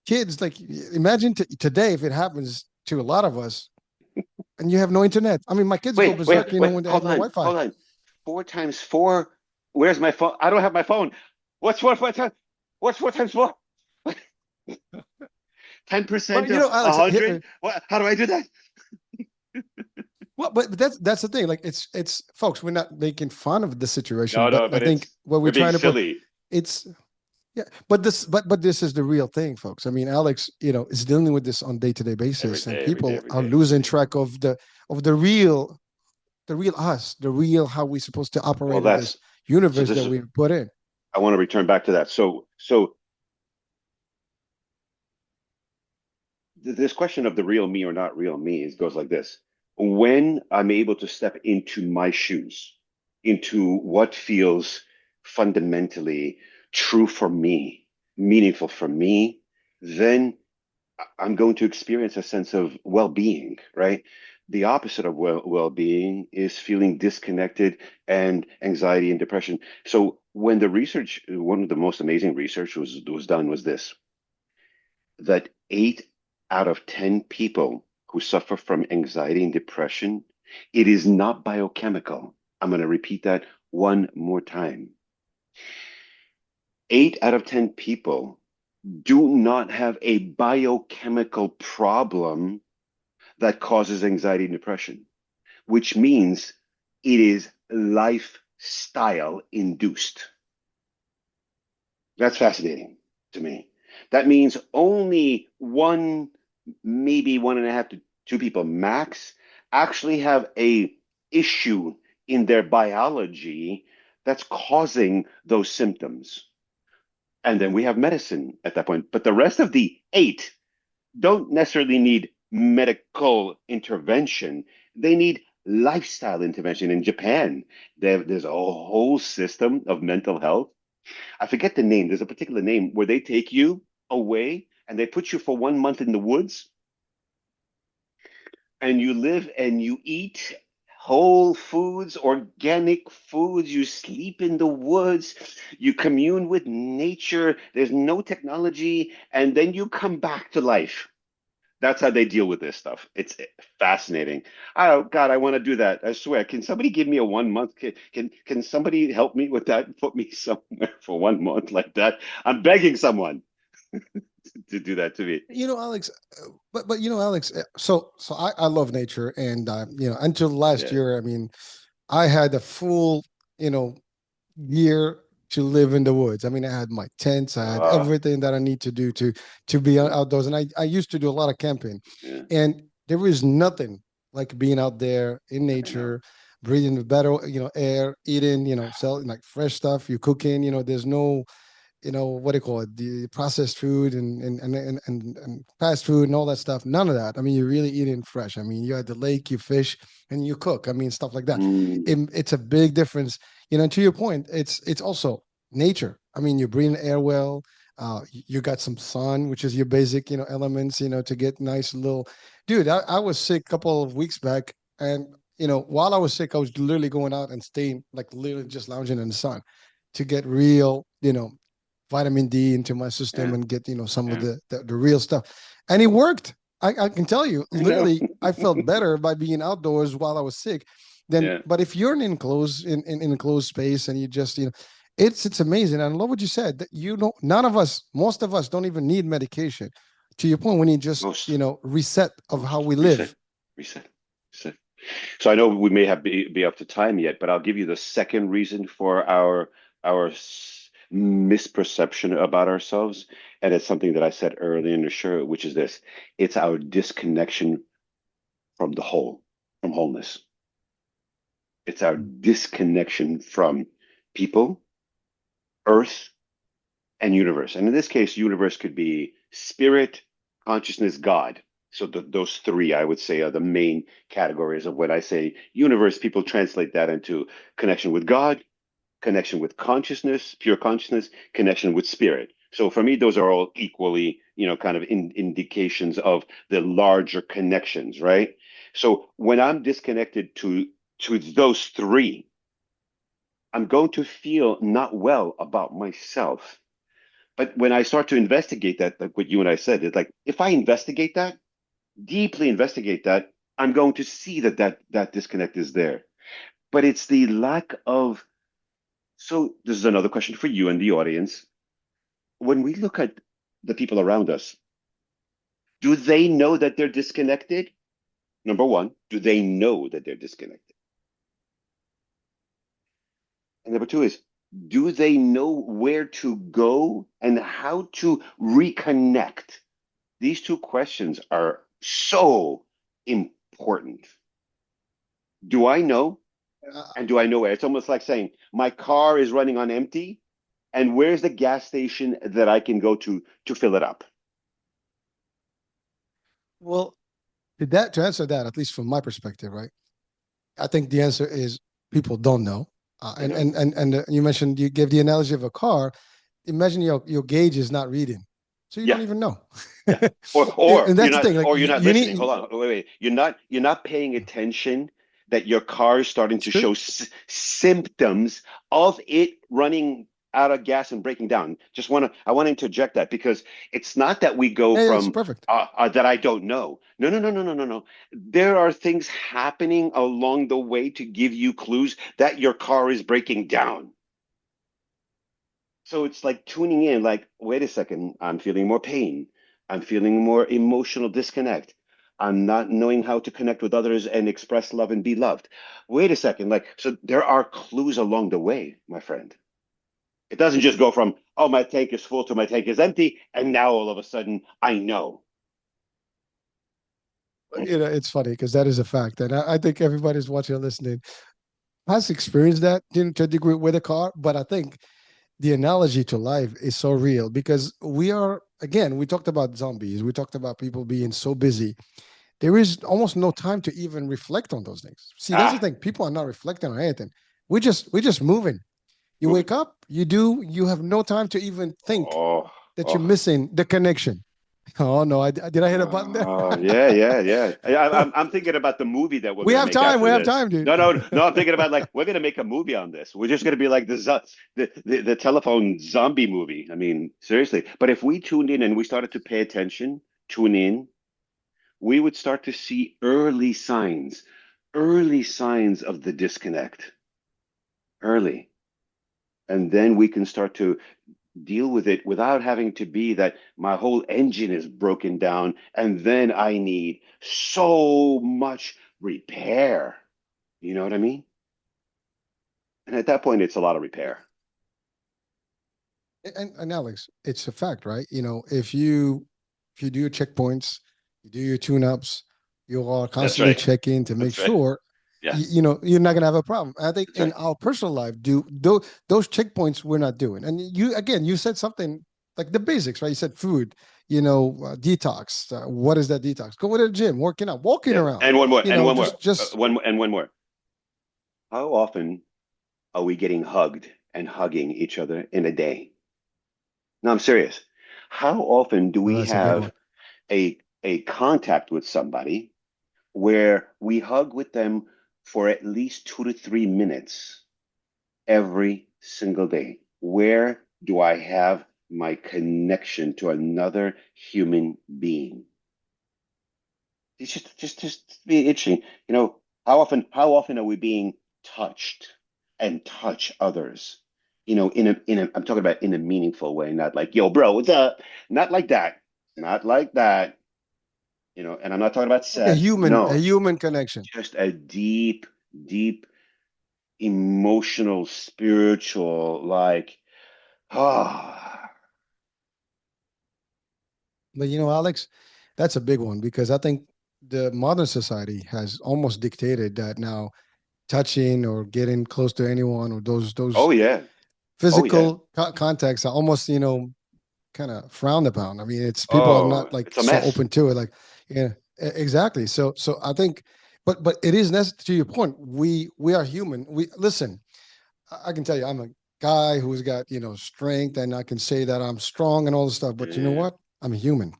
kids, like imagine today if it happens to a lot of us and you have no internet. I mean, my kids go Wait, wait, berserk, wait. when they have Hold no on, Wi-Fi. hold on. 4 times 4. Where's my phone? I don't have my phone. What's four times? What's 4 times 4? 10% But of a Alex, hundred? What? How do I do that? well, but that's the thing. Like, it's folks, we're not making fun of the situation, No, but no, I but think it's what we're we're being trying to put, silly it's yeah. But this is the real thing, folks. I mean, Alex, is dealing with this on day-to-day every basis, and day, every day, people every are day, every losing day. track of the real us, the real how we're supposed to Well, operate in this that's so. universe This that is. we put in. I want to return back to that. So this question of the real me or not real me goes like this. When I'm able to step into my shoes, into what feels fundamentally true for me, meaningful for me, then I'm going to experience a sense of well-being, right? The opposite of well-being is feeling disconnected and anxiety and depression. So when the research, one of the most amazing research was done was this, that 8 out of 10 people who suffer from anxiety and depression, it is not biochemical. I'm going to repeat that one more time. 8 out of 10 people do not have a biochemical problem that causes anxiety and depression, which means it is lifestyle induced. That's fascinating to me. That means only one, maybe 1.5 to 2 people max actually have a issue in their biology that's causing those symptoms. And then we have medicine at that point. But the rest of the 8 don't necessarily need medical intervention. They need lifestyle intervention. In Japan, there's a whole system of mental health. I forget the name. There's a particular name where they take you away and they put you for 1 month in the woods and you live and you eat whole foods, organic foods. You sleep in the woods. You commune with nature. There's no technology. And then you come back to life. That's how they deal with this stuff. It's fascinating. Oh God, I want to do that. I swear. Can somebody give me a 1 month? Can somebody help me with that? Put me somewhere for 1 month like that. I'm begging someone to do that to me. Alex, but Alex, so I love nature, and until last Yeah. year, I mean, I had a full you know year to live in the woods. I mean, I had my tents, I had Uh, everything that I need to do to be outdoors, and I used to do a lot of camping, yeah. and there was nothing like being out there in I know. nature, breathing the better air, eating selling like fresh stuff, you cooking. There's no what do you call it, the processed food and fast food and all that stuff, none of that. I mean, you're really eating fresh. I mean, you're at the lake, you fish and you cook. I mean, stuff like that. Mm, It's a big difference. To your point, it's also nature. I mean, you breathe air well. You got some sun, which is your basic elements to get nice little. Dude, I was sick a couple of weeks back, and while I was sick I was literally going out and staying, like literally just lounging in the sun to get real vitamin D into my system yeah. and get some of Yeah. the real stuff. And it worked. I can tell you, I know. literally, I felt better by being outdoors while I was sick. Then, Yeah. but if you're in enclosed in enclosed space and you just it's amazing. And I love what you said. That none of us, most of us, don't even need medication. To your point, we need just Most. reset of how Most. we Reset. live. Reset. Reset. So I know we may have be up to time yet, but I'll give you the second reason for our misperception about ourselves. And it's something that I said earlier in the show, which is this: it's our disconnection from the whole, from wholeness. It's our disconnection from people, earth, and universe. And in this case, universe could be spirit, consciousness, God. So those three, I would say, are the main categories of when I say universe. People translate that into connection with God, connection with consciousness, pure consciousness, connection with spirit. So for me, those are all equally, kind of indications of the larger connections, right? So when I'm disconnected to those three, I'm going to feel not well about myself. But when I start to investigate that, like what you and I said, it's like if I investigate that, deeply investigate that, I'm going to see that disconnect is there. But it's the lack of. So this is another question for you and the audience. When we look at the people around us, do they know that they're disconnected? Number one, do they know that they're disconnected? And number two is, do they know where to go and how to reconnect? These two questions are so important. Do I know? Uh, And do I know where? It's almost like saying, my car is running on empty, and where's the gas station that I can go to fill it up? well, to answer that, at least from my perspective, right? I think the answer is people don't know. They don't know. You mentioned you gave the analogy of a car. Imagine your gauge is not reading, so you Yeah, don't even know. yeah. Or And or you're that's the not thing. Like or you're not you listening. need. Hold on. Wait. You're not paying attention that your car is starting It's to true. show symptoms of it running out of gas and breaking down. I want to interject that because it's not that we go Yeah, yeah, it's from perfect. that I don't know. No, no, no, no, no, no, no. There are things happening along the way to give you clues that your car is breaking down. So it's like tuning in, like, wait a second, I'm feeling more pain. I'm feeling more emotional disconnect. I'm not knowing how to connect with others and express love and be loved. Wait a second, like, so there are clues along the way, my friend. It doesn't just go from, oh, my tank is full to my tank is empty, and now all of a sudden I know. It's funny because that is a fact, and I think everybody's watching and listening has experienced that to a degree with a car. But I think the analogy to life is so real because we are again. We talked about zombies. We talked about people being so busy. There is almost no time to even reflect on those things. See, that's the Ah, thing. People are not reflecting on anything. We just moving. You moving. wake up, you do, you have no time to even think Oh, that you're oh. missing the connection. Oh no, did I hit a button there? Yeah, yeah, yeah. I'm thinking about the movie that we're We gonna have make time. after We have this. time, dude. No, no, no. I'm thinking about like we're gonna make a movie on this. We're just gonna be like the telephone zombie movie. I mean, seriously. But if we tuned in and we started to pay attention, tune in, we would start to see early signs of the disconnect, early, and then we can start to deal with it without having to be that my whole engine is broken down and then I need so much repair. You know what I mean? And at that point, it's a lot of repair. And Alex, it's a fact, right? If you do your checkpoints, you do your tune-ups, you are That's constantly right. checking to make That's right. sure Yeah, you're not gonna have a problem. I think that's in right. our personal life, those checkpoints we're not doing. And you said something like the basics, right? You said food, detox. What is that detox? Go to the gym, working out, walking Yeah. around. And one more, You and know, one more, just one more. How often are we getting hugged and hugging each other in a day? No, I'm serious. How often do well, we that's a good one. have a contact with somebody where we hug with them for at least 2 to 3 minutes every single day? Where do I have my connection to another human being? It's just be itching. How often are we being touched and touch others? I'm talking about in a meaningful way, not like, yo, bro, what's up? Not like that. Not like that. And I'm not talking about Like a sex. human, a No, human connection. just a deep, deep emotional, spiritual, like, Ah, But Alex, that's a big one because I think the modern society has almost dictated that now touching or getting close to anyone or those oh yeah, oh yeah. physical contacts are almost kind of frowned upon. I mean, it's people are Oh, not like it's a so mess. open to it. Like, yeah, exactly. So I think, but it is necessary. To your point, we are human. We listen. I can tell you, I'm a guy who's got strength, and I can say that I'm strong and all this stuff. But you know Yeah, what? I'm a human.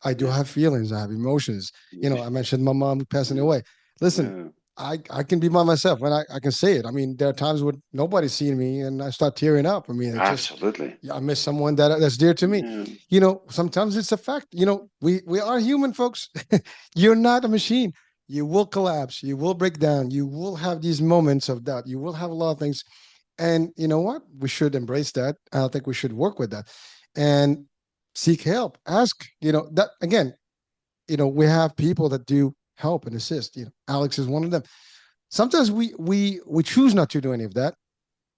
I do yeah, have feelings. I have emotions. yeah, I mentioned my mom passing yeah, away. Listen, yeah. I can be by myself, and I can say it. I mean, there are times when nobody's seen me, and I start tearing up. I mean, it just Absolutely. yeah, I miss someone that's dear to me. Yeah. Sometimes it's a fact. We are human, folks. You're not a machine. You will collapse. You will break down. You will have these moments of doubt. You will have a lot of things, and you know what? We should embrace that. I think we should work with that, and seek help. Ask. That again. We have people that do help and assist. Alex is one of them. Sometimes we choose not to do any of that.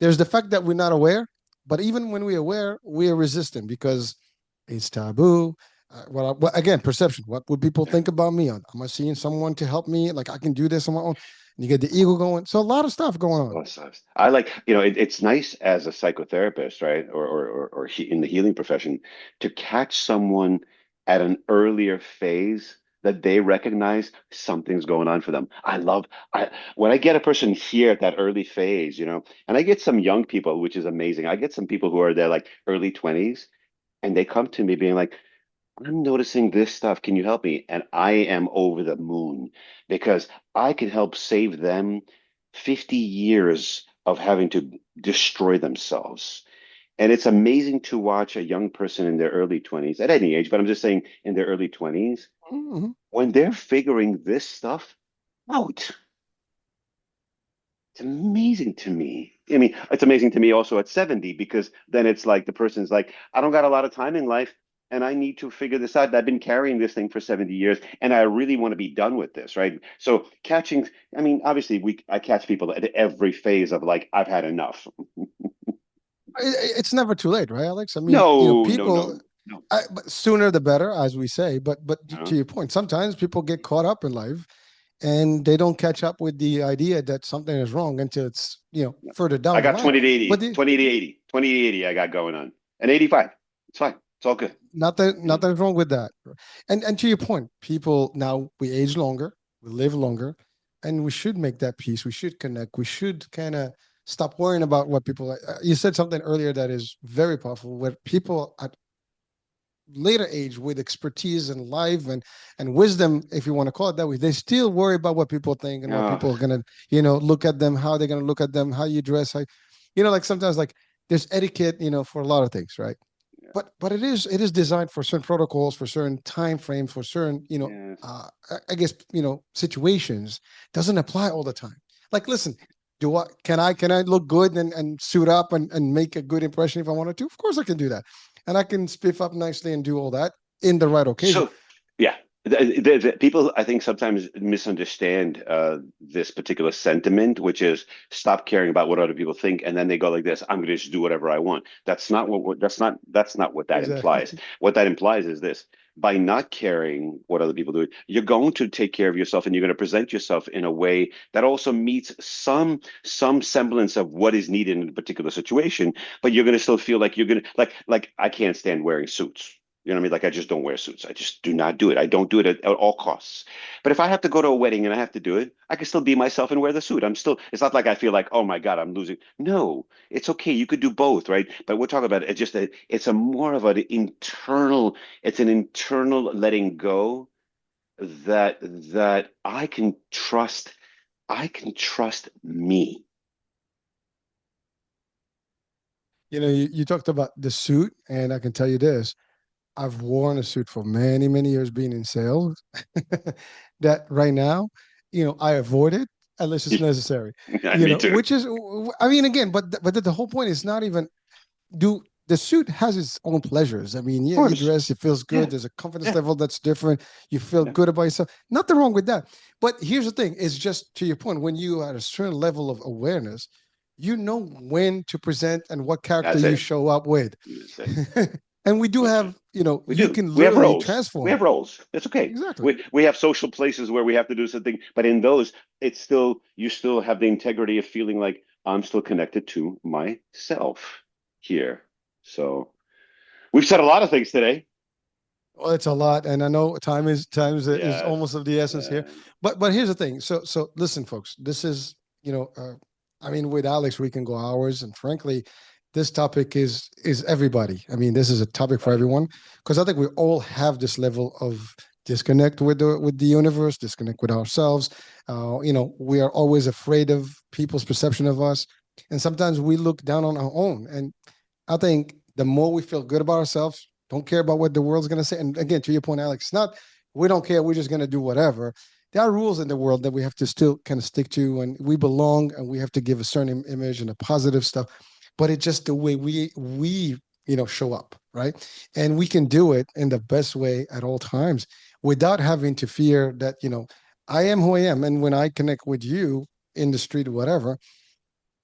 There's the fact that we're not aware, but even when we're aware, we are resistant because it's taboo. Well, again, perception. What would people Yeah. think about me? Am I seeing someone to help me? Like I can do this on my own. And you get the ego going. So a lot of stuff going on. Oh, sucks. I like, it's nice as a psychotherapist, right? Or in the healing profession to catch someone at an earlier phase that they recognize something's going on for them. When I get a person here at that early phase, and I get some young people, which is amazing. I get some people who are there like early 20s, and they come to me being like, I'm noticing this stuff. Can you help me? And I am over the moon because I can help save them 50 years of having to destroy themselves. And it's amazing to watch a young person in their early 20s, at any age, but I'm just saying in their early 20s, Mhm. when they're figuring this stuff out. It's amazing to me. I mean, it's amazing to me also at 70 because then it's like the person's like, I don't got a lot of time in life and I need to figure this out. I've been carrying this thing for 70 years and I really want to be done with this, right? So catching, I mean, obviously I catch people at every phase of like, I've had enough. It's never too late, right, Alex? I mean, No, no, people. no, no, But sooner the better, as we say. But to no, your point, sometimes people get caught up in life and they don't catch up with the idea that something is wrong until it's no. further down I the got line. 20 to But 80, 20 to 80, 20 to 80 I got going on. And 85. It's fine. It's all good. nothing's wrong with that. And to your point, people now we age longer, we live longer, and we should make that peace. We should connect. We should kind of stop worrying about what people. You said something earlier that is very powerful. Where people at later age with expertise in life and wisdom, if you want to call it that way, they still worry about what people think and what Oh, people are gonna look at them, how they're gonna look at them, how you dress, how like sometimes like there's etiquette for a lot of things, right? yeah. But it is designed for certain protocols, for certain time frames, for certain Yes. I guess situations. Doesn't apply all the time. Like listen, can I look good and suit up and make a good impression if I wanted to? Of course I can do that, and I can spiff up nicely and do all that in the right occasion. So, yeah, people I think sometimes misunderstand this particular sentiment, which is stop caring about what other people think, and then they go like this: I'm going to just do whatever I want. That's not what that Exactly. implies. What that implies is this: by not caring what other people do, you're going to take care of yourself, and you're going to present yourself in a way that also meets some semblance of what is needed in a particular situation. But you're going to still feel like you're going to like I can't stand wearing suits. You know what I mean? Like I just don't wear suits. I just do not do it. I don't do it at all costs. But if I have to go to a wedding and I have to do it, I can still be myself and wear the suit. It's not like I feel like, oh my God, I'm losing. No, it's okay. You could do both, right? But we're talking about it just it's a more of it's an internal letting go that I can trust me. You talked about the suit, and I can tell you this: I've worn a suit for many, many years being in sales. That right now, I avoid it unless it's necessary. Me too. Which is, I mean, again, but the whole point is not even do the suit has its own pleasures. I mean, Of yeah, you course. dress, it feels Yeah. good. There's a confidence Yeah. level that's different. You feel Yeah. good about yourself. Nothing wrong with that. But here's the thing: it's just to your point when you are at a certain level of awareness, you know when to present and what character That's you it. show up with. That's it. And we do That's have, it. We you do. can We have literally roles. We transform. have roles. It's okay. Exactly. We have social places where we have to do something, but in those, it's still you still have the integrity of feeling like I'm still connected to myself here. So we've said a lot of things today. Well, it's a lot, and I know time is Yes. almost of the essence here. Yeah. But here's the thing. So listen, folks. This is I mean, with Alex, we can go hours, and frankly, this topic is everybody. I mean, this is a topic for Right. everyone because I think we all have this level of disconnect with the universe, disconnect with ourselves. We are always afraid of people's perception of us, and sometimes we look down on our own. And I think the more we feel good about ourselves, don't care about what the world's going to say. And again, to your point, Alex, it's not we don't care. We're just going to do whatever. There are rules in the world that we have to still kind of stick to, and we belong, and we have to give a certain image and a positive stuff. But it's just the way we show up, right? And we can do it in the best way at all times without having to fear that I am who I am, and when I connect with you in the street or whatever,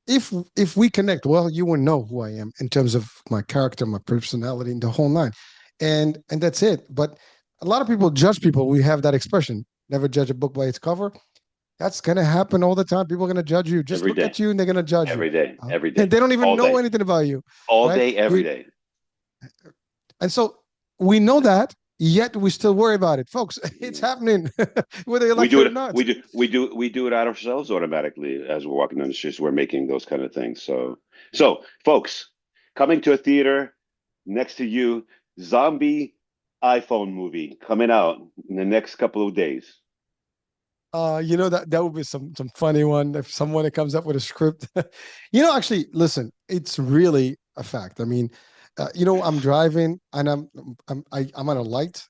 if we connect well, you will know who I am in terms of my character, my personality, and the whole nine. And that's it. But a lot of people judge people. We have that expression, never judge a book by its cover. That's gonna happen all the time. People are gonna judge you. Just Every look day. at you and they're gonna judge you. Every day. Every And day. they don't even All know day. anything about you, All right? day, every You day. and so we know that, yet we still worry about it. Folks, it's Yeah. happening, whether you We like do it or it. not. We do it out ourselves automatically as we're walking down the streets. We're making those kind of things. So, folks, coming to a theater next to you, zombie iPhone movie coming out in the next couple of days. That would be some funny one if someone that comes up with a script. Actually, listen, it's really a fact. I mean, I'm driving and I'm on a light,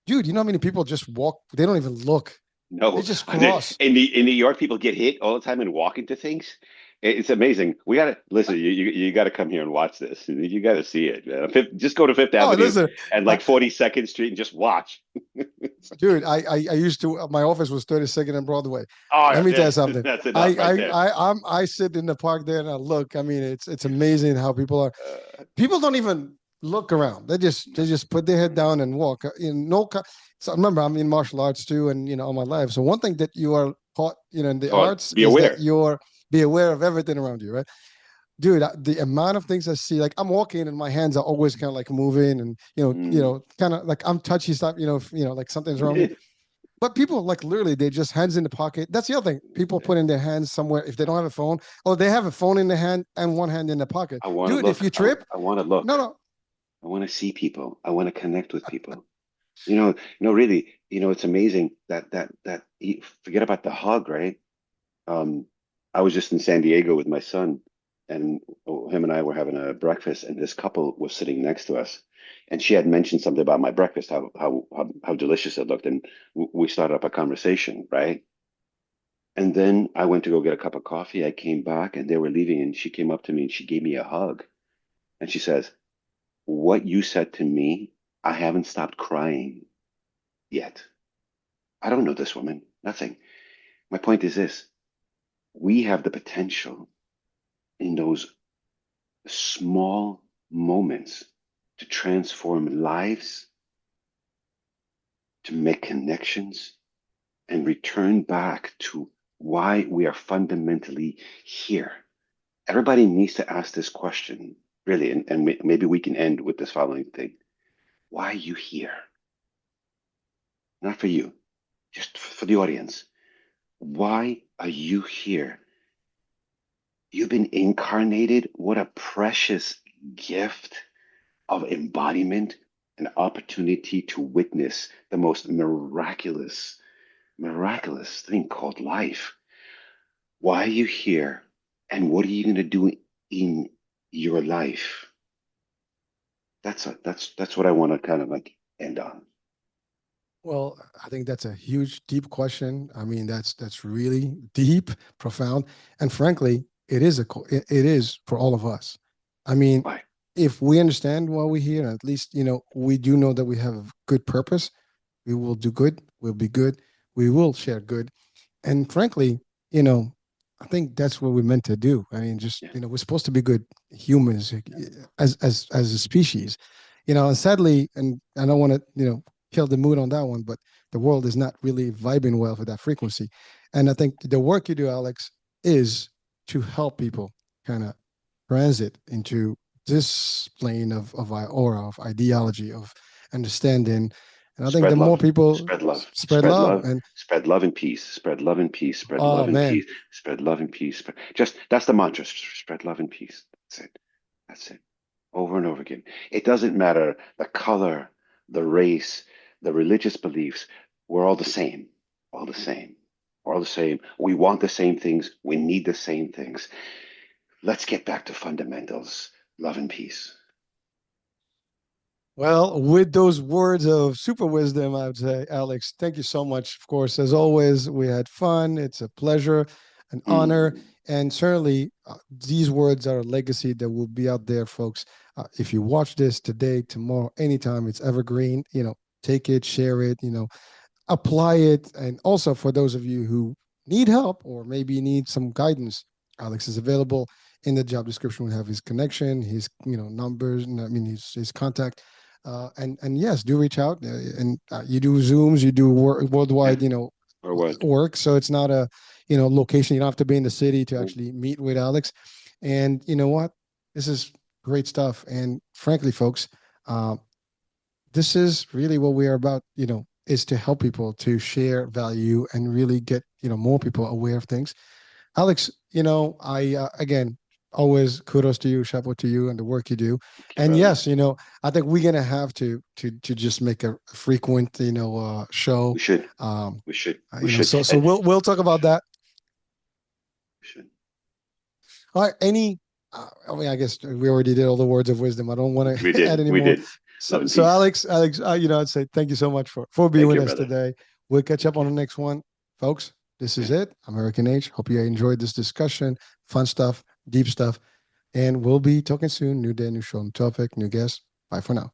dude. You know how many people just walk? They don't even look. They No, just cross. in New York, people get hit all the time and walk into things. It's amazing. We gotta listen. You got to come here and watch this. You got to see it, man. Just go to Fifth Oh, Avenue listen, and uh, like 42nd Street and just watch. dude. I used to. My office was 32nd and Broadway. Let Oh, me tell you yeah, something. that's I enough right I there. I sit in the park there and I look. I mean, it's amazing how Uh, people don't even look around. They no, just put their head no, down and walk. So remember, I'm in martial arts too, and all my life. So one thing that you are taught, in the so arts be is that aware. you're be aware of everything around you, right? Dude, the amount of things I see, like I'm walking and my hands are always kind of like moving, and Mm. kind of like I'm touchy stuff, like something's wrong with me. But people like literally, they just hands in the pocket. That's the other thing. People put in their hands somewhere if they don't have a phone, or they have a phone in the hand and one hand in the pocket. I want to Dude, if look. you trip, I want to look. no, no, I want to see people. I want to connect with people. Really, it's amazing that forget about the hug, right? Um, I was just in San Diego with my son, and him and I were having a breakfast, and this couple was sitting next to us, and she had mentioned something about my breakfast, how delicious it looked, and we started up a conversation, right? And then I went to go get a cup of coffee. I came back, and they were leaving, and she came up to me and she gave me a hug, and she says, "What you said to me, I haven't stopped crying yet." I don't know this woman, nothing. My point is this: we have the potential in those small moments to transform lives, to make connections, and return back to why we are fundamentally here. Everybody needs to ask this question, really, and maybe we can end with this following thing. Why are you here? Not for you, just for the audience. Why are you here? You've been incarnated. What a precious gift of embodiment, an opportunity to witness the most miraculous thing called life. Why are you here? And what are you going to do in your life? That's what I want to kind of like end on. well, I think that's a huge, deep question. I mean, that's really deep, profound, and frankly, it is for all of us. I mean, Why? if we understand why we're here, at least we do know that we have a good purpose. We will do good. We'll be good. We will share good. And frankly, you know, I think that's what we're meant to do. I mean, just Yeah. we're supposed to be good humans as a species, And sadly, and I don't want to kill the mood on that one, but the world is not really vibing well for that frequency. And I think the work you do, Alex, is to help people kind of transit into this plane of our aura, of ideology, of understanding. And I think the Spread more love, people spread love, spread spread love, love, and spread love and peace, spread love and peace, spread oh love and man, peace, spread love and peace. Just that's the mantra. Spread love and peace. That's it. That's it. Over and over again. It doesn't matter the color, the race, the religious beliefs. We're all the same. All the same. We're all the same. We want the same things. We need the same things. Let's get back to fundamentals. Love and peace. well, with those words of super wisdom, I would say, Alex, thank you so much. Of course, as always, we had fun. It's a pleasure, an honor, Mm. and certainly these words are a legacy that will be out there, folks. If you watch this today, tomorrow, anytime, it's evergreen. Take it, share it. Apply it. And also for those of you who need help or maybe need some guidance, Alex is available. In the job description, we have his connection, his numbers, and I mean his contact. And yes, do reach out. And you do Zooms, you do Yeah. worldwide, Or what? work. So it's not a location. You don't have to be in the city to actually meet with Alex. And you know what? This is great stuff. And frankly, folks, uh, this is really what we are about, is to help people to share value and really get, more people aware of things. Alex, I, again, always kudos to you, chapeau to you and the work you do. Thank you, And brother. yes, I think we're going to have to just make a frequent, show. We should. Um, We should. We should. so And we'll talk about that. we should. All right. I mean, I guess we already did all the words of wisdom. I don't want We to add did. any We more. did. Love So, and so peace. Alex, I'd say thank you so much for being Thank with you, us brother. today. We'll catch up Thank on you. the next one, folks. This is Okay. it. American Age. Hope you enjoyed this discussion. Fun stuff, deep stuff, and we'll be talking soon. New day, new show, new topic, new guest. Bye for now.